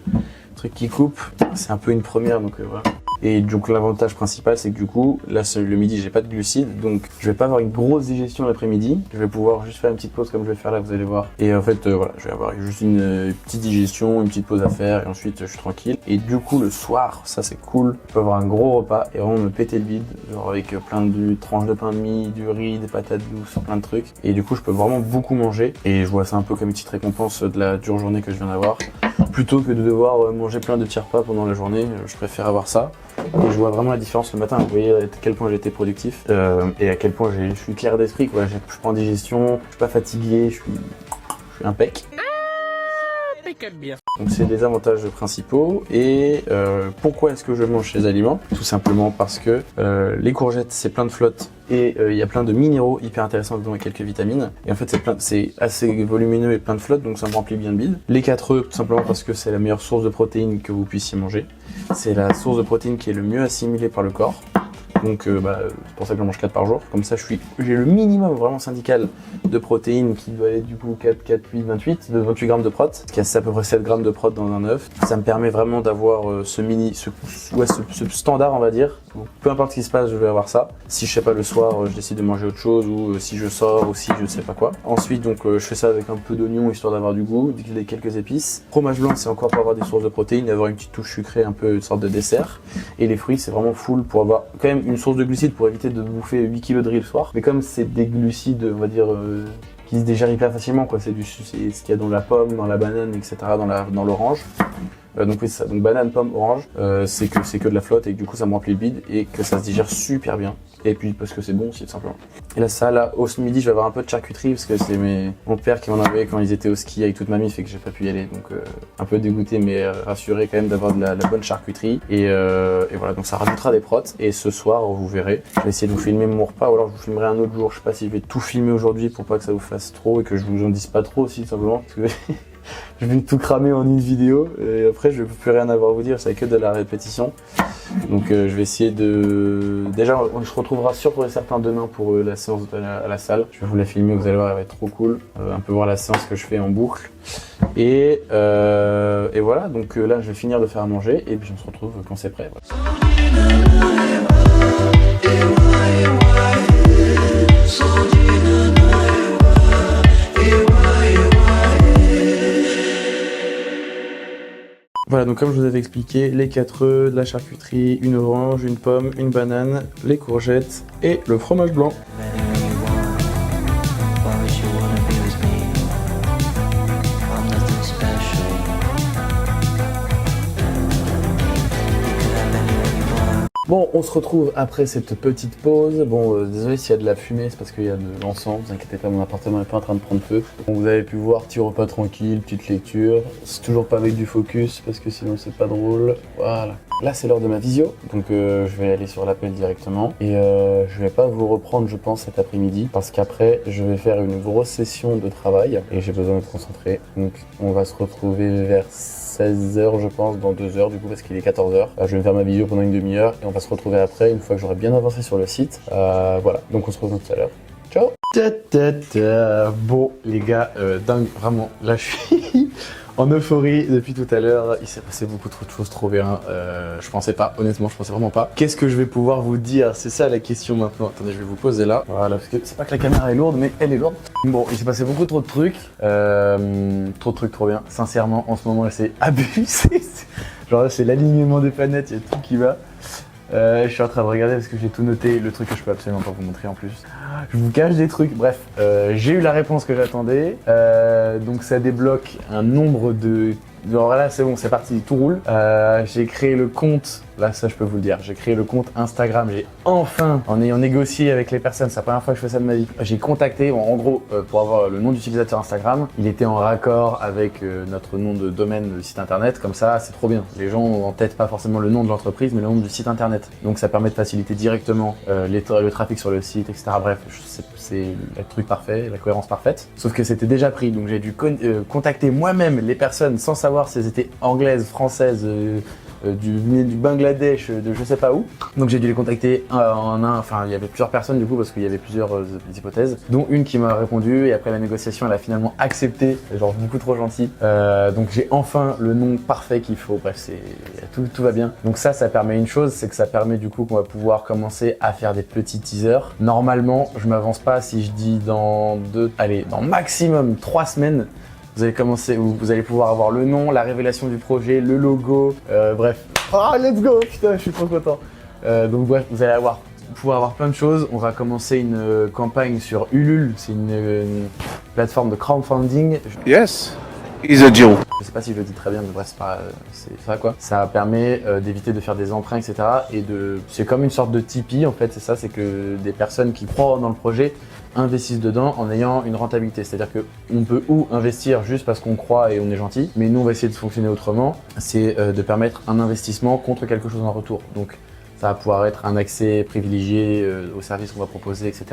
truc qui coupe. C'est un peu une première, donc voilà. Et donc l'avantage principal c'est que du coup là le midi j'ai pas de glucides, donc je vais pas avoir une grosse digestion l'après-midi, je vais pouvoir juste faire une petite pause comme je vais faire là, vous allez voir. Et en fait voilà, je vais avoir juste une petite digestion, une petite pause à faire, et ensuite je suis tranquille. Et du coup le soir, ça c'est cool, je peux avoir un gros repas et vraiment me péter le bide, genre avec plein de tranches de pain de mie, du riz, des patates douces, plein de trucs. Et du coup je peux vraiment beaucoup manger, et je vois ça un peu comme une petite récompense de la dure journée que je viens d'avoir. Plutôt que de devoir manger plein de petits repas pendant la journée, je préfère avoir ça. Et je vois vraiment la différence le matin, vous voyez à quel point j'ai été productif et à quel point je suis clair d'esprit, quoi. Je suis pas en digestion, je suis pas fatigué, je suis impec. Bien. Donc c'est les avantages principaux. Et pourquoi est-ce que je mange ces aliments? Tout simplement parce que les courgettes c'est plein de flotte, et il y a plein de minéraux hyper intéressants dedans et quelques vitamines, et en fait c'est assez volumineux et plein de flotte, donc ça me remplit bien le bide. Les 4 œufs tout simplement parce que c'est la meilleure source de protéines que vous puissiez manger, c'est la source de protéines qui est le mieux assimilée par le corps. Donc c'est pour ça que j'en mange 4 par jour. Comme ça, j'ai le minimum vraiment syndical de protéines qui doit être du coup 4, 8, 28, de 28 grammes de prot. C'est à peu près 7 grammes de prot dans un œuf. Ça me permet vraiment d'avoir ce standard, on va dire. Donc, peu importe ce qui se passe, je vais avoir ça. Si je sais pas le soir, je décide de manger autre chose, ou si je sors, ou si je sais pas quoi. Ensuite, donc je fais ça avec un peu d'oignon histoire d'avoir du goût, quelques épices. Fromage blanc, c'est encore pour avoir des sources de protéines, avoir une petite touche sucrée, un peu une sorte de dessert. Et les fruits, c'est vraiment full pour avoir quand même une source de glucides pour éviter de bouffer 8 kg de riz le soir. Mais comme c'est des glucides, on va dire, qui se digèrent hyper facilement, quoi. C'est ce qu'il y a dans la pomme, dans la banane, etc., dans l'orange. Donc oui, c'est ça. Donc banane, pomme, orange, c'est que de la flotte et que du coup ça me remplit le bide et que ça se digère super bien. Et puis parce que c'est bon aussi tout simplement. Et là, au midi, je vais avoir un peu de charcuterie parce que c'est mon père qui m'en avait quand ils étaient au ski avec toute ma mif et que j'ai pas pu y aller. Donc un peu dégoûté mais rassuré quand même d'avoir de la bonne charcuterie. Et voilà, donc ça rajoutera des protes. Et ce soir, vous verrez, je vais essayer de vous filmer mon repas ou alors je vous filmerai un autre jour. Je sais pas si je vais tout filmer aujourd'hui pour pas que ça vous fasse trop et que je vous en dise pas trop aussi tout simplement. Parce que je vais tout cramer en une vidéo et après je ne peux plus rien avoir à vous dire, c'est que de la répétition. Donc je vais essayer de... Déjà on se retrouvera sûr pour certains demain pour la séance à la salle. Je vais vous la filmer, vous allez voir, elle va être trop cool. Un peu voir la séance que je fais en boucle. Et voilà, donc là je vais finir de faire à manger et puis on se retrouve quand c'est prêt. Voilà, donc comme je vous avais expliqué, les 4 œufs, de la charcuterie, une orange, une pomme, une banane, les courgettes et le fromage blanc. Bon, on se retrouve après cette petite pause. Bon, désolé s'il y a de la fumée, c'est parce qu'il y a de l'encens. Vous inquiétez pas, mon appartement n'est pas en train de prendre feu. Bon, vous avez pu voir, petit repas tranquille, petite lecture. C'est toujours pas avec du focus parce que sinon c'est pas drôle. Voilà. Là, c'est l'heure de ma visio, donc je vais aller sur l'appel directement. Et je vais pas vous reprendre, je pense, cet après-midi parce qu'après, je vais faire une grosse session de travail et j'ai besoin d'être concentré. Donc, on va se retrouver vers 16h, je pense, dans 2 heures du coup, parce qu'il est 14h. Je vais faire ma visio pendant une demi-heure et on va se retrouver après, une fois que j'aurai bien avancé sur le site. Voilà, donc on se retrouve tout à l'heure. Ciao. Bon, les gars, dingue, vraiment, là je suis en euphorie depuis tout à l'heure. Il s'est passé beaucoup trop de choses trop bien. Je pensais pas, honnêtement, je pensais vraiment pas. Qu'est-ce que je vais pouvoir vous dire? C'est ça la question maintenant. Attendez, je vais vous poser là. Voilà, parce que c'est pas que la caméra est lourde, mais elle est lourde. Bon, il s'est passé beaucoup trop de trucs. Trop de trucs trop bien. Sincèrement, en ce moment, c'est abusé. Genre là, c'est l'alignement des planètes, il y a tout qui va. Je suis en train de regarder parce que j'ai tout noté, le truc que je peux absolument pas vous montrer en plus. Je vous cache des trucs, bref, j'ai eu la réponse que j'attendais, donc ça débloque un nombre de... Alors là c'est bon, c'est parti, tout roule. J'ai créé le compte, là ça je peux vous le dire, j'ai créé le compte Instagram, j'ai enfin, en ayant négocié avec les personnes, c'est la première fois que je fais ça de ma vie, j'ai contacté, bon, en gros, pour avoir le nom d'utilisateur Instagram, il était en raccord avec notre nom de domaine, le site internet, comme ça c'est trop bien. Les gens ont en tête pas forcément le nom de l'entreprise, mais le nom du site internet. Donc ça permet de faciliter directement le trafic sur le site, etc. Bref, c'est le truc parfait, la cohérence parfaite. Sauf que c'était déjà pris, donc j'ai dû contacter moi-même les personnes sans savoir si elles étaient anglaises, françaises, du Bangladesh, de je sais pas où. Donc j'ai dû les contacter enfin il y avait plusieurs personnes du coup parce qu'il y avait plusieurs hypothèses, dont une qui m'a répondu et après la négociation elle a finalement accepté, genre beaucoup trop gentil. Donc j'ai enfin le nom parfait qu'il faut, bref tout va bien. Donc ça permet une chose, c'est que ça permet du coup qu'on va pouvoir commencer à faire des petits teasers. Normalement je m'avance pas si je dis dans maximum 3 semaines, vous allez pouvoir avoir le nom, la révélation du projet, le logo, bref. Ah, let's go, putain, je suis trop content. Donc bref, vous allez pouvoir avoir plein de choses. On va commencer une campagne sur Ulule, c'est une plateforme de crowdfunding. Yes, he's a Jew. Je sais pas si je le dis très bien, mais bref, c'est ça quoi. Ça permet d'éviter de faire des emprunts, etc. C'est comme une sorte de Tipeee en fait, c'est ça, c'est que des personnes qui croient dans le projet investissent dedans en ayant une rentabilité. C'est-à-dire qu'on peut ou investir juste parce qu'on croit et on est gentil, mais nous on va essayer de fonctionner autrement, c'est de permettre un investissement contre quelque chose en retour. Donc ça va pouvoir être un accès privilégié aux services qu'on va proposer, etc.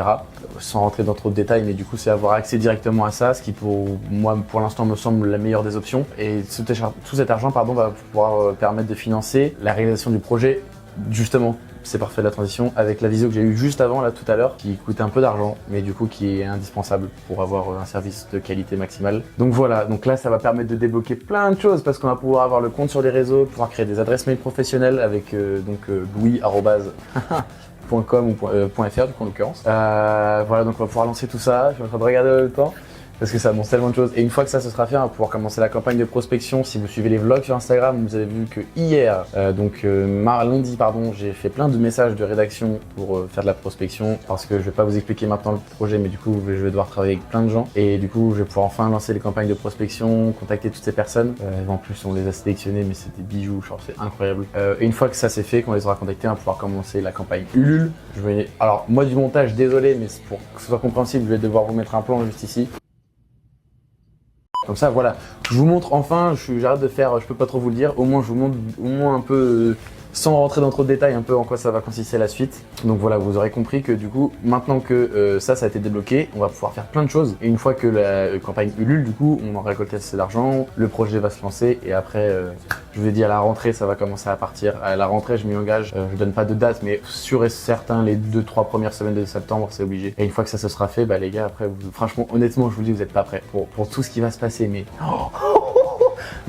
Sans rentrer dans trop de détails, mais du coup c'est avoir accès directement à ça, ce qui pour moi pour l'instant me semble la meilleure des options. Et tout cet argent va pouvoir permettre de financer la réalisation du projet justement, c'est parfait la transition avec la visio que j'ai eue juste avant là tout à l'heure, qui coûtait un peu d'argent, mais du coup qui est indispensable pour avoir un service de qualité maximale. Donc voilà, donc là ça va permettre de débloquer plein de choses parce qu'on va pouvoir avoir le compte sur les réseaux, pouvoir créer des adresses mail professionnelles avec louis@.com ou .fr du coup en l'occurrence. Voilà, donc on va pouvoir lancer tout ça. Je suis en train de regarder le temps. Parce que ça annonce tellement de choses. Et une fois que ça se sera fait, on va pouvoir commencer la campagne de prospection. Si vous suivez les vlogs sur Instagram, vous avez vu que hier, lundi, j'ai fait plein de messages de rédaction pour faire de la prospection. Parce que je vais pas vous expliquer maintenant le projet, mais du coup, je vais devoir travailler avec plein de gens. Et du coup, je vais pouvoir enfin lancer les campagnes de prospection, contacter toutes ces personnes. En plus, on les a sélectionnées, mais c'est des bijoux, genre c'est incroyable. Et une fois que ça c'est fait, qu'on les aura contactés, on va pouvoir commencer la campagne Ulule. Alors, moi du montage, désolé, mais pour que ce soit compréhensible, je vais devoir vous mettre un plan juste ici. Comme ça, voilà, je vous montre enfin, j'arrête de faire, je peux pas trop vous le dire, au moins je vous montre au moins un peu, sans rentrer dans trop de détails, un peu en quoi ça va consister la suite. Donc voilà, vous aurez compris que du coup, maintenant que ça a été débloqué, on va pouvoir faire plein de choses. Et une fois que la campagne Ulule, du coup, on aura récolté assez d'argent, le projet va se lancer et après, je vous ai dit à la rentrée, ça va commencer à partir. À la rentrée, je m'y engage, je donne pas de date, mais sûr et certain, les 2-3 premières semaines de septembre, c'est obligé. Et une fois que ça se sera fait, bah les gars, après, franchement, honnêtement, je vous le dis, vous êtes pas prêts pour tout ce qui va se passer, mais...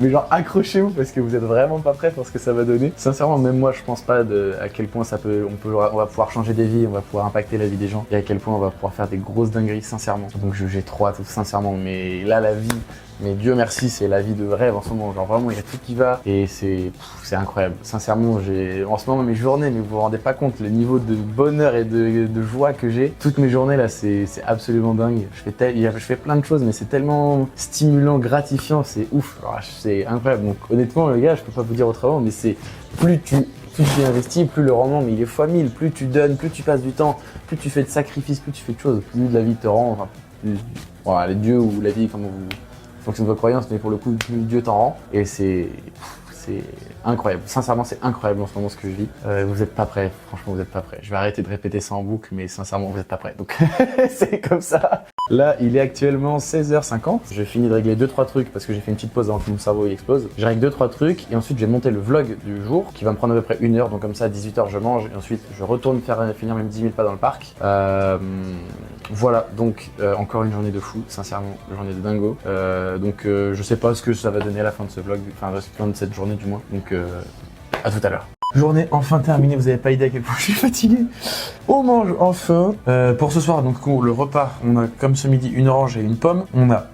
Mais genre accrochez-vous parce que vous êtes vraiment pas prêts pour ce que ça va donner. Sincèrement, même moi je pense pas à quel point on va pouvoir changer des vies, on va pouvoir impacter la vie des gens et à quel point on va pouvoir faire des grosses dingueries sincèrement. Donc j'ai trop hâte sincèrement, mais là la vie, mais Dieu merci, c'est la vie de rêve en ce moment. Genre vraiment il y a tout qui va et c'est incroyable. Sincèrement, en ce moment mes journées, mais vous vous rendez pas compte le niveau de bonheur et de joie que j'ai. Toutes mes journées là, c'est absolument dingue. Je fais plein de choses, mais c'est tellement stimulant, gratifiant, c'est ouf. C'est incroyable. Donc honnêtement les gars, je peux pas vous dire autrement, mais c'est plus tu investis, plus le rendement, mais il est fois 1000. Plus tu donnes, plus tu passes du temps, plus tu fais de sacrifices, plus tu fais de choses, plus la vie te rend, enfin, voilà, les dieux ou la vie, comme vous fonctionne vos croyances, mais pour le coup, plus Dieu t'en rend. Et c'est incroyable. Sincèrement, c'est incroyable en ce moment ce que je vis. Vous êtes pas prêts, franchement, vous êtes pas prêts. Je vais arrêter de répéter ça en boucle, mais sincèrement, vous êtes pas prêts. Donc, c'est comme ça. Là, il est actuellement 16h50. Je finis de régler 2-3 trucs parce que j'ai fait une petite pause avant que mon cerveau il explose. Je règle 2-3 trucs et ensuite je vais monter le vlog du jour qui va me prendre à peu près 1 heure. Donc comme ça, à 18h, je mange et ensuite je retourne finir mes 10 000 pas dans le parc. Voilà, donc encore une journée de fou, sincèrement, une journée de dingo. Je sais pas ce que ça va donner à la fin de ce vlog, enfin à la fin de cette journée du moins. Donc à tout à l'heure. Journée enfin terminée, vous avez pas idée à quel point je suis fatigué. On mange enfin. Pour ce soir, donc le repas, on a comme ce midi une orange et une pomme. On a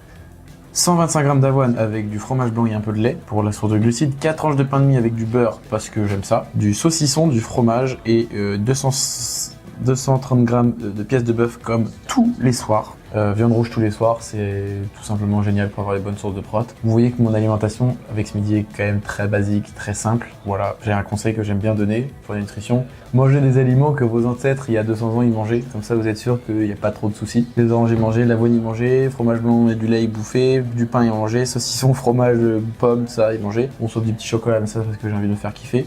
125 g d'avoine avec du fromage blanc et un peu de lait pour la source de glucides, 4 tranches de pain de mie avec du beurre parce que j'aime ça, du saucisson, du fromage et 230 g de pièces de bœuf comme tous les soirs. Viande rouge tous les soirs, c'est tout simplement génial pour avoir des bonnes sources de prot. Vous voyez que mon alimentation avec ce midi est quand même très basique, très simple. Voilà, j'ai un conseil que j'aime bien donner pour la nutrition. Mangez des aliments que vos ancêtres il y a 200 ans ils mangeaient, comme ça vous êtes sûr qu'il n'y a pas trop de soucis. Les oranges y mangées, l'avoine y mangée, fromage blanc et du lait y bouffé, du pain y mangé, saucisson, fromage, pomme, ça y mangé. On sauf du petit chocolat, mais ça parce que j'ai envie de me faire kiffer.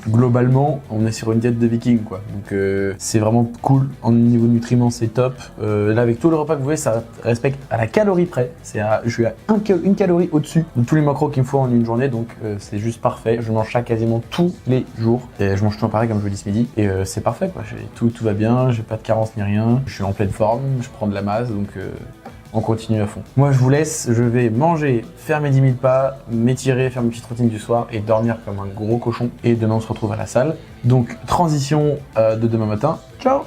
Globalement, on est sur une diète de viking quoi. Donc c'est vraiment cool. En niveau nutriments, c'est top. Là, avec tout le repas que vous voyez, ça respecte à la calorie près. Je suis à une calorie au-dessus de tous les macros qu'il me faut en une journée. Donc c'est juste parfait. Je mange ça quasiment tous les jours. Et je mange toujours pareil comme je vous dis ce midi. Et c'est parfait quoi. Tout va bien. J'ai pas de carence ni rien. Je suis en pleine forme. Je prends de la masse. Donc on continue à fond. Moi, je vous laisse. Je vais manger, faire mes 10 000 pas, m'étirer, faire mes petites routines du soir et dormir comme un gros cochon. Et demain, on se retrouve à la salle. Donc, transition de demain matin. Ciao!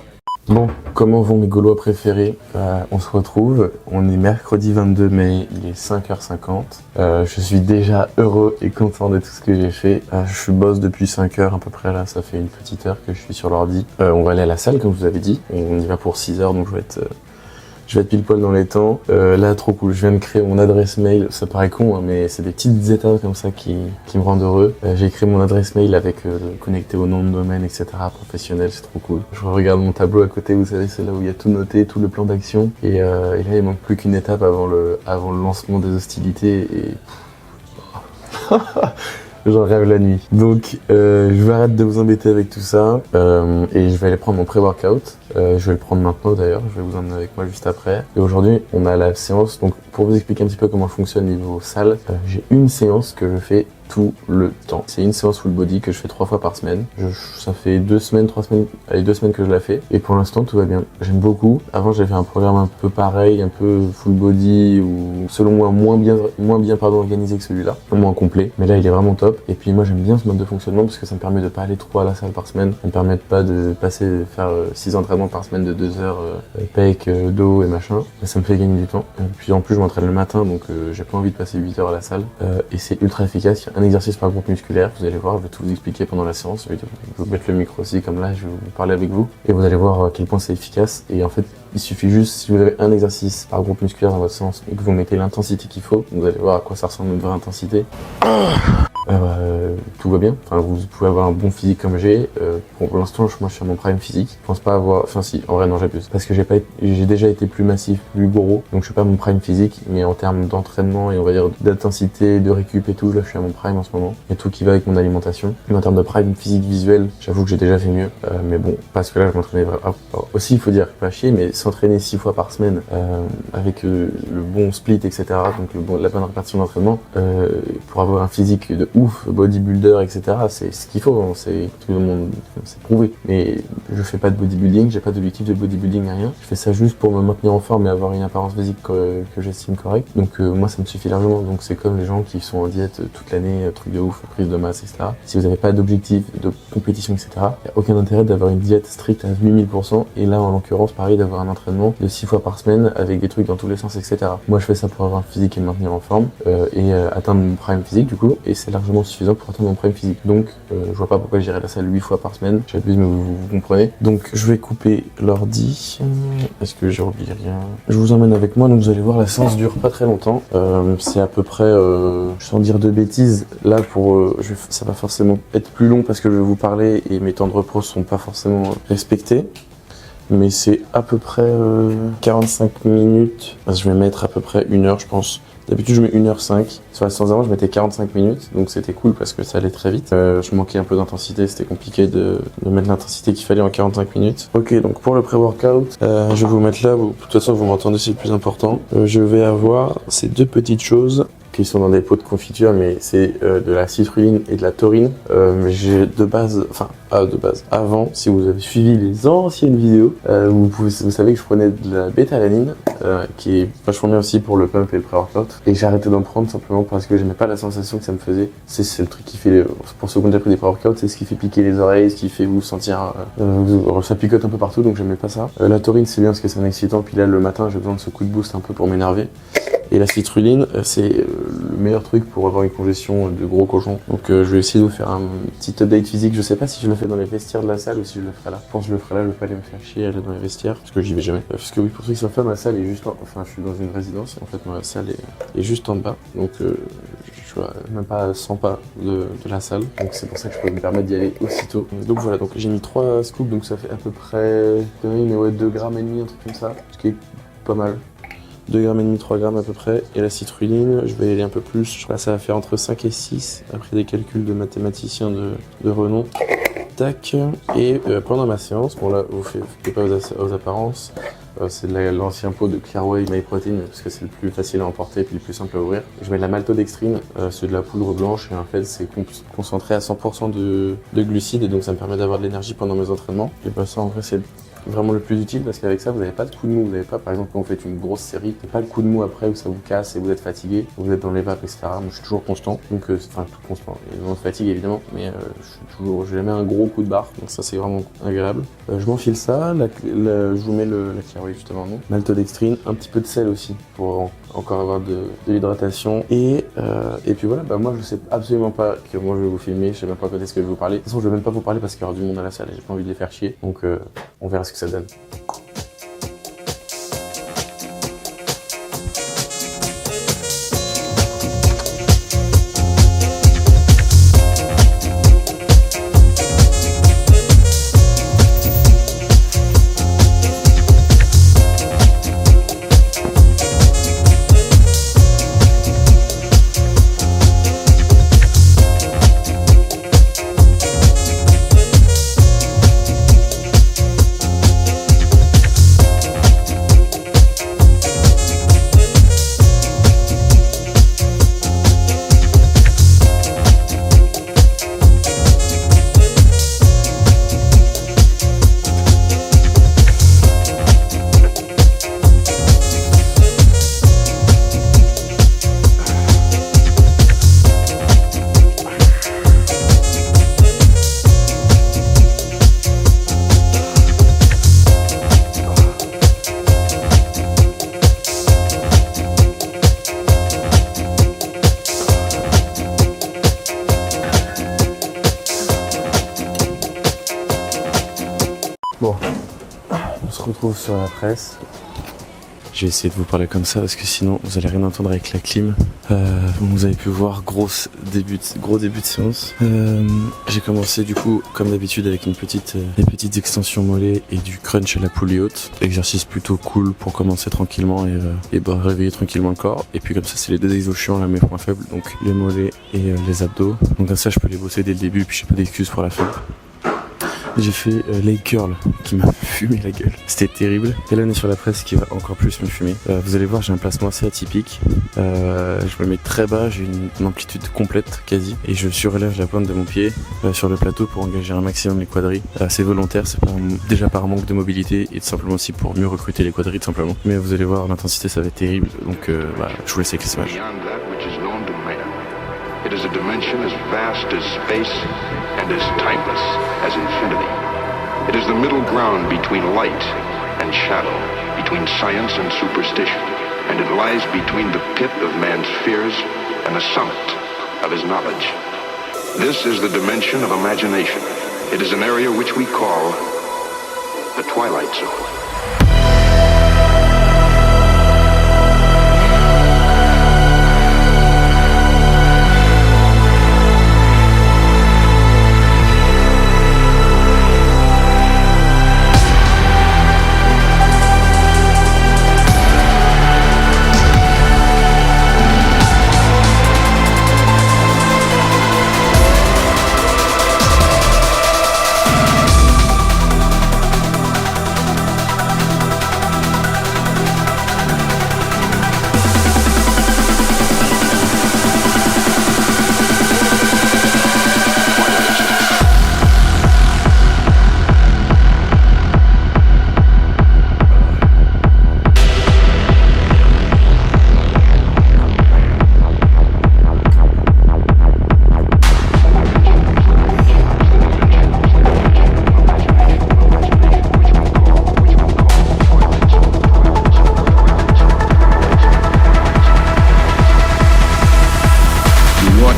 Bon, comment vont mes Gaulois préférés? On se retrouve, on est mercredi 22 mai, il est 5h50. Je suis déjà heureux et content de tout ce que j'ai fait. Je suis boss depuis 5h à peu près là, ça fait une petite heure que je suis sur l'ordi. On va aller à la salle comme je vous avais dit, on y va pour 6h donc je vais être pile poil dans les temps. Là, trop cool. Je viens de créer mon adresse mail. Ça paraît con, hein, mais c'est des petites étapes comme ça qui me rendent heureux. J'ai créé mon adresse mail avec connecté au nom de domaine, etc. professionnel. C'est trop cool. Je regarde mon tableau à côté. Vous savez, c'est là où il y a tout noté, tout le plan d'action. Et là, il manque plus qu'une étape avant le lancement des hostilités. Et j'en rêve la nuit. Donc, je vais arrêter de vous embêter avec tout ça et je vais aller prendre mon pré-workout. Je vais le prendre maintenant d'ailleurs, je vais vous emmener avec moi juste après. Et aujourd'hui, on a la séance. Donc, pour vous expliquer un petit peu comment fonctionne niveau salle, j'ai une séance que je fais tout le temps. C'est une séance full body que je fais 3 fois par semaine. Ça fait 2 semaines, 3 semaines, allez 2 semaines que je la fais. Et pour l'instant tout va bien. J'aime beaucoup. Avant j'avais fait un programme un peu pareil, un peu full body ou selon moi moins bien organisé que celui-là, moins complet. Mais là il est vraiment top. Et puis moi j'aime bien ce mode de fonctionnement parce que ça me permet de pas aller trop à la salle par semaine. Ça me permet pas de faire 6 entraînements par semaine de 2 heures pec, dos et machin. Et ça me fait gagner du temps. Et puis en plus je m'entraîne le matin donc j'ai pas envie de passer 8 heures à la salle. Et c'est ultra efficace. Il y a un exercice par groupe musculaire. Vous allez voir, je vais tout vous expliquer pendant la séance. Je vais vous mettre le micro aussi comme là, je vais vous parler avec vous. Et vous allez voir à quel point c'est efficace. Et en fait, il suffit juste, si vous avez un exercice par groupe musculaire dans votre séance et que vous mettez l'intensité qu'il faut, vous allez voir à quoi ça ressemble une vraie intensité. Tout va bien. Enfin, vous pouvez avoir un bon physique comme j'ai. Pour l'instant, moi, je suis à mon prime physique. Je pense pas avoir. Enfin, si. En vrai, non, j'ai plus. Parce que j'ai déjà été plus massif, plus gros. Donc, je suis pas à mon prime physique, mais en termes d'entraînement et on va dire d'intensité, de récup et tout, là, je suis à mon prime en ce moment. Il y a tout qui va avec mon alimentation. Mais en termes de prime physique visuel, j'avoue que j'ai déjà fait mieux. Mais bon, parce que là, je m'entraînais vraiment. Aussi, il faut dire, pas chier, mais s'entraîner 6 fois par semaine avec le bon split, etc. Donc, la bonne répartition d'entraînement pour avoir un physique de ouf, bodybuilder, etc. C'est ce qu'il faut, hein, c'est tout le monde, c'est prouvé. Mais je fais pas de bodybuilding, j'ai pas d'objectif de bodybuilding, rien. Je fais ça juste pour me maintenir en forme et avoir une apparence physique que j'estime correcte. Donc moi ça me suffit largement. Donc c'est comme les gens qui sont en diète toute l'année, truc de ouf, prise de masse, etc. Si vous n'avez pas d'objectif de compétition, etc. Il n'y a aucun intérêt d'avoir une diète stricte à 8000%. Et là en l'occurrence pareil d'avoir un entraînement de 6 fois par semaine avec des trucs dans tous les sens, etc. Moi je fais ça pour avoir un physique et me maintenir en forme et atteindre mon prime physique du coup. Et c'est largement suffisant pour atteindre mon prime physique. Donc je vois pas pourquoi j'irai à la salle 8 fois par semaine. J'abuse mais vous comprenez. Donc je vais couper l'ordi. Est-ce que j'ai oublié rien? Je vous emmène avec moi, donc vous allez voir la séance dure pas très longtemps. C'est à peu près, sans dire de bêtises, là ça va forcément être plus long parce que je vais vous parler et mes temps de repos sont pas forcément respectés. Mais c'est à peu près 45 minutes. Je vais mettre à peu près 1 heure je pense. D'habitude je mets 1h05, sur la séance d'avant je mettais 45 minutes, donc c'était cool parce que ça allait très vite. Je manquais un peu d'intensité, c'était compliqué de mettre l'intensité qu'il fallait en 45 minutes. Ok, donc pour le pré-workout, je vais vous mettre là, de toute façon vous m'entendez, c'est le plus important. Je vais avoir ces 2 petites choses qui sont dans des pots de confiture, mais c'est de la citrulline et de la taurine. Mais j'ai avant, si vous avez suivi les anciennes vidéos, vous savez que je prenais de la bétalanine, qui est vachement bien aussi pour le pump et le pré-workout. Et j'ai arrêté d'en prendre simplement parce que j'aimais pas la sensation que ça me faisait. C'est le truc qui fait, pour ceux qui ont déjà pris des pré-workouts, c'est ce qui fait piquer les oreilles, ce qui fait vous sentir, ça picote un peu partout, donc j'aimais pas ça. La taurine c'est bien parce que c'est un excitant, puis là le matin j'ai besoin de ce coup de boost un peu pour m'énerver. Et la citrulline, c'est le meilleur truc pour avoir une congestion de gros cochons. Donc je vais essayer de vous faire un petit update physique. Je sais pas si je le fais dans les vestiaires de la salle ou si je le ferai là. Je pense que je le ferai là, je vais pas aller me faire chier à aller dans les vestiaires, parce que j'y vais jamais. Parce que oui, pour ceux qui sont fans, ma salle est juste enfin je suis dans une résidence, et en fait ma salle est juste en bas. Donc je suis même pas à 100 pas de la salle. Donc c'est pour ça que je peux me permettre d'y aller aussitôt. Donc voilà, donc j'ai mis 3 scoops, donc ça fait à peu près 2,5 grammes, un truc comme ça, ce qui est pas mal. 2,5 grammes, 3 grammes à peu près. Et la citrulline, je vais y aller un peu plus. Je crois que ça va faire entre 5 et 6, après des calculs de mathématiciens de renom. Tac. Et pendant ma séance, bon là, vous faites pas aux apparences. C'est l'ancien pot de Clearway MyProtein parce que c'est le plus facile à emporter et puis le plus simple à ouvrir. Je mets de la maltodextrine, c'est de la poudre blanche et en fait c'est concentré à 100% de glucides et donc ça me permet d'avoir de l'énergie pendant mes entraînements. Et bah ça en vrai c'est vraiment le plus utile parce qu'avec ça vous n'avez pas de coup de mou, vous n'avez pas par exemple quand vous faites une grosse série, vous n'avez pas le coup de mou après où ça vous casse et vous êtes fatigué, vous êtes dans les vapes etc. Moi je suis toujours constant, donc enfin tout constant, il y a des moments de fatigue évidemment, mais j'ai jamais un gros coup de barre, donc ça c'est vraiment agréable. Je m'enfile ça, je vous mets la Clearway juste avant nous, maltodextrine, un petit peu de sel aussi pour encore avoir de l'hydratation et puis voilà, bah moi je sais absolument pas que moi je vais vous filmer, je sais même pas quand est-ce que je vais vous parler. De toute façon je vais même pas vous parler parce qu'il y aura du monde à la salle et j'ai pas envie de les faire chier, donc on verra ce que ça donne. Bon, on se retrouve sur la presse. Je vais essayer de vous parler comme ça parce que sinon vous allez rien entendre avec la clim. Vous avez pu voir gros début de séance. J'ai commencé du coup comme d'habitude avec des petites extensions mollets et du crunch à la poulie haute. Exercice plutôt cool pour commencer tranquillement et réveiller tranquillement le corps. Et puis comme ça c'est les deux exos chiants, là, mes points faibles, donc les mollets et les abdos. Donc comme ça je peux les bosser dès le début puis j'ai pas d'excuses pour la fin. J'ai fait leg curl qui m'a fumé la gueule. C'était terrible. Et là on est sur la presse qui va encore plus me fumer. Vous allez voir, j'ai un placement assez atypique. Je me mets très bas, j'ai une amplitude complète quasi. Et je surélève la pointe de mon pied sur le plateau pour engager un maximum les quadris. C'est volontaire, c'est déjà par manque de mobilité et tout simplement aussi pour mieux recruter les quadris tout simplement. Mais vous allez voir, l'intensité ça va être terrible. Donc je vous laisse avec les images. It is a dimension as vast as space and as timeless as infinity. It is the middle ground between light and shadow, between science and superstition, and it lies between the pit of man's fears and the summit of his knowledge. This is the dimension of imagination. It is an area which we call the Twilight Zone.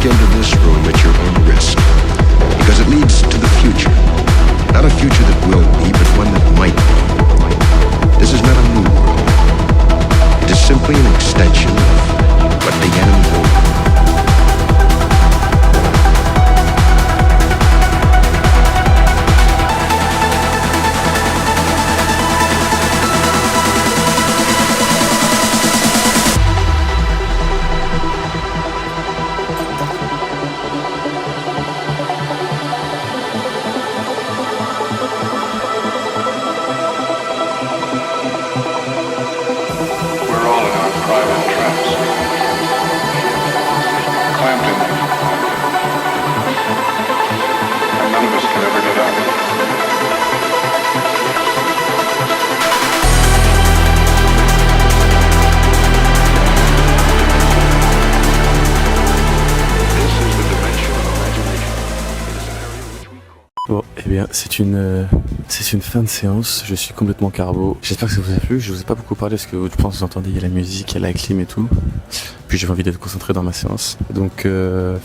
Into this room at your own risk, because it leads to the future. Not a future that will be, but one that might be. This is not a new world. It is simply an extension of what began in the old. Bon, eh bien, c'est une fin de séance. Je suis complètement carbo. J'espère que ça vous a plu. Je vous ai pas beaucoup parlé parce que je pense que vous entendez, il y a la musique, il y a la clim et tout. Puis j'ai envie d'être concentré dans ma séance. Donc,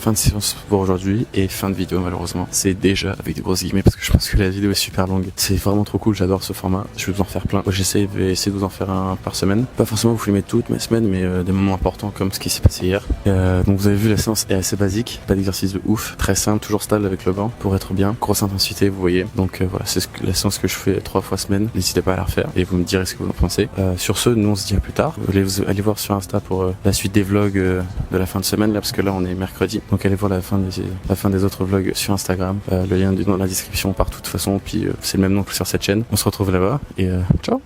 fin de séance pour aujourd'hui et fin de vidéo malheureusement. C'est déjà avec des grosses guillemets parce que je pense que la vidéo est super longue. C'est vraiment trop cool, j'adore ce format. Je vais vous en faire plein. J'essaie de vous en faire un par semaine. Pas forcément vous filmer toutes mes semaines, mais des moments importants comme ce qui s'est passé hier. Donc vous avez vu, la séance est assez basique. Pas d'exercice de ouf. Très simple, toujours stable avec le banc pour être bien. Grosse intensité, vous voyez. Donc voilà, c'est la séance que je fais 3 fois semaine. N'hésitez pas à la refaire et vous me direz ce que vous en pensez. Sur ce, nous on se dit à plus tard. Allez voir sur Insta pour la suite des vlogs de la fin de semaine là, parce que là on est mercredi. Donc allez voir la fin des autres vlogs sur Instagram. Le lien est dans la description partout de toute façon. Puis c'est le même nom que sur cette chaîne. On se retrouve là-bas et ciao.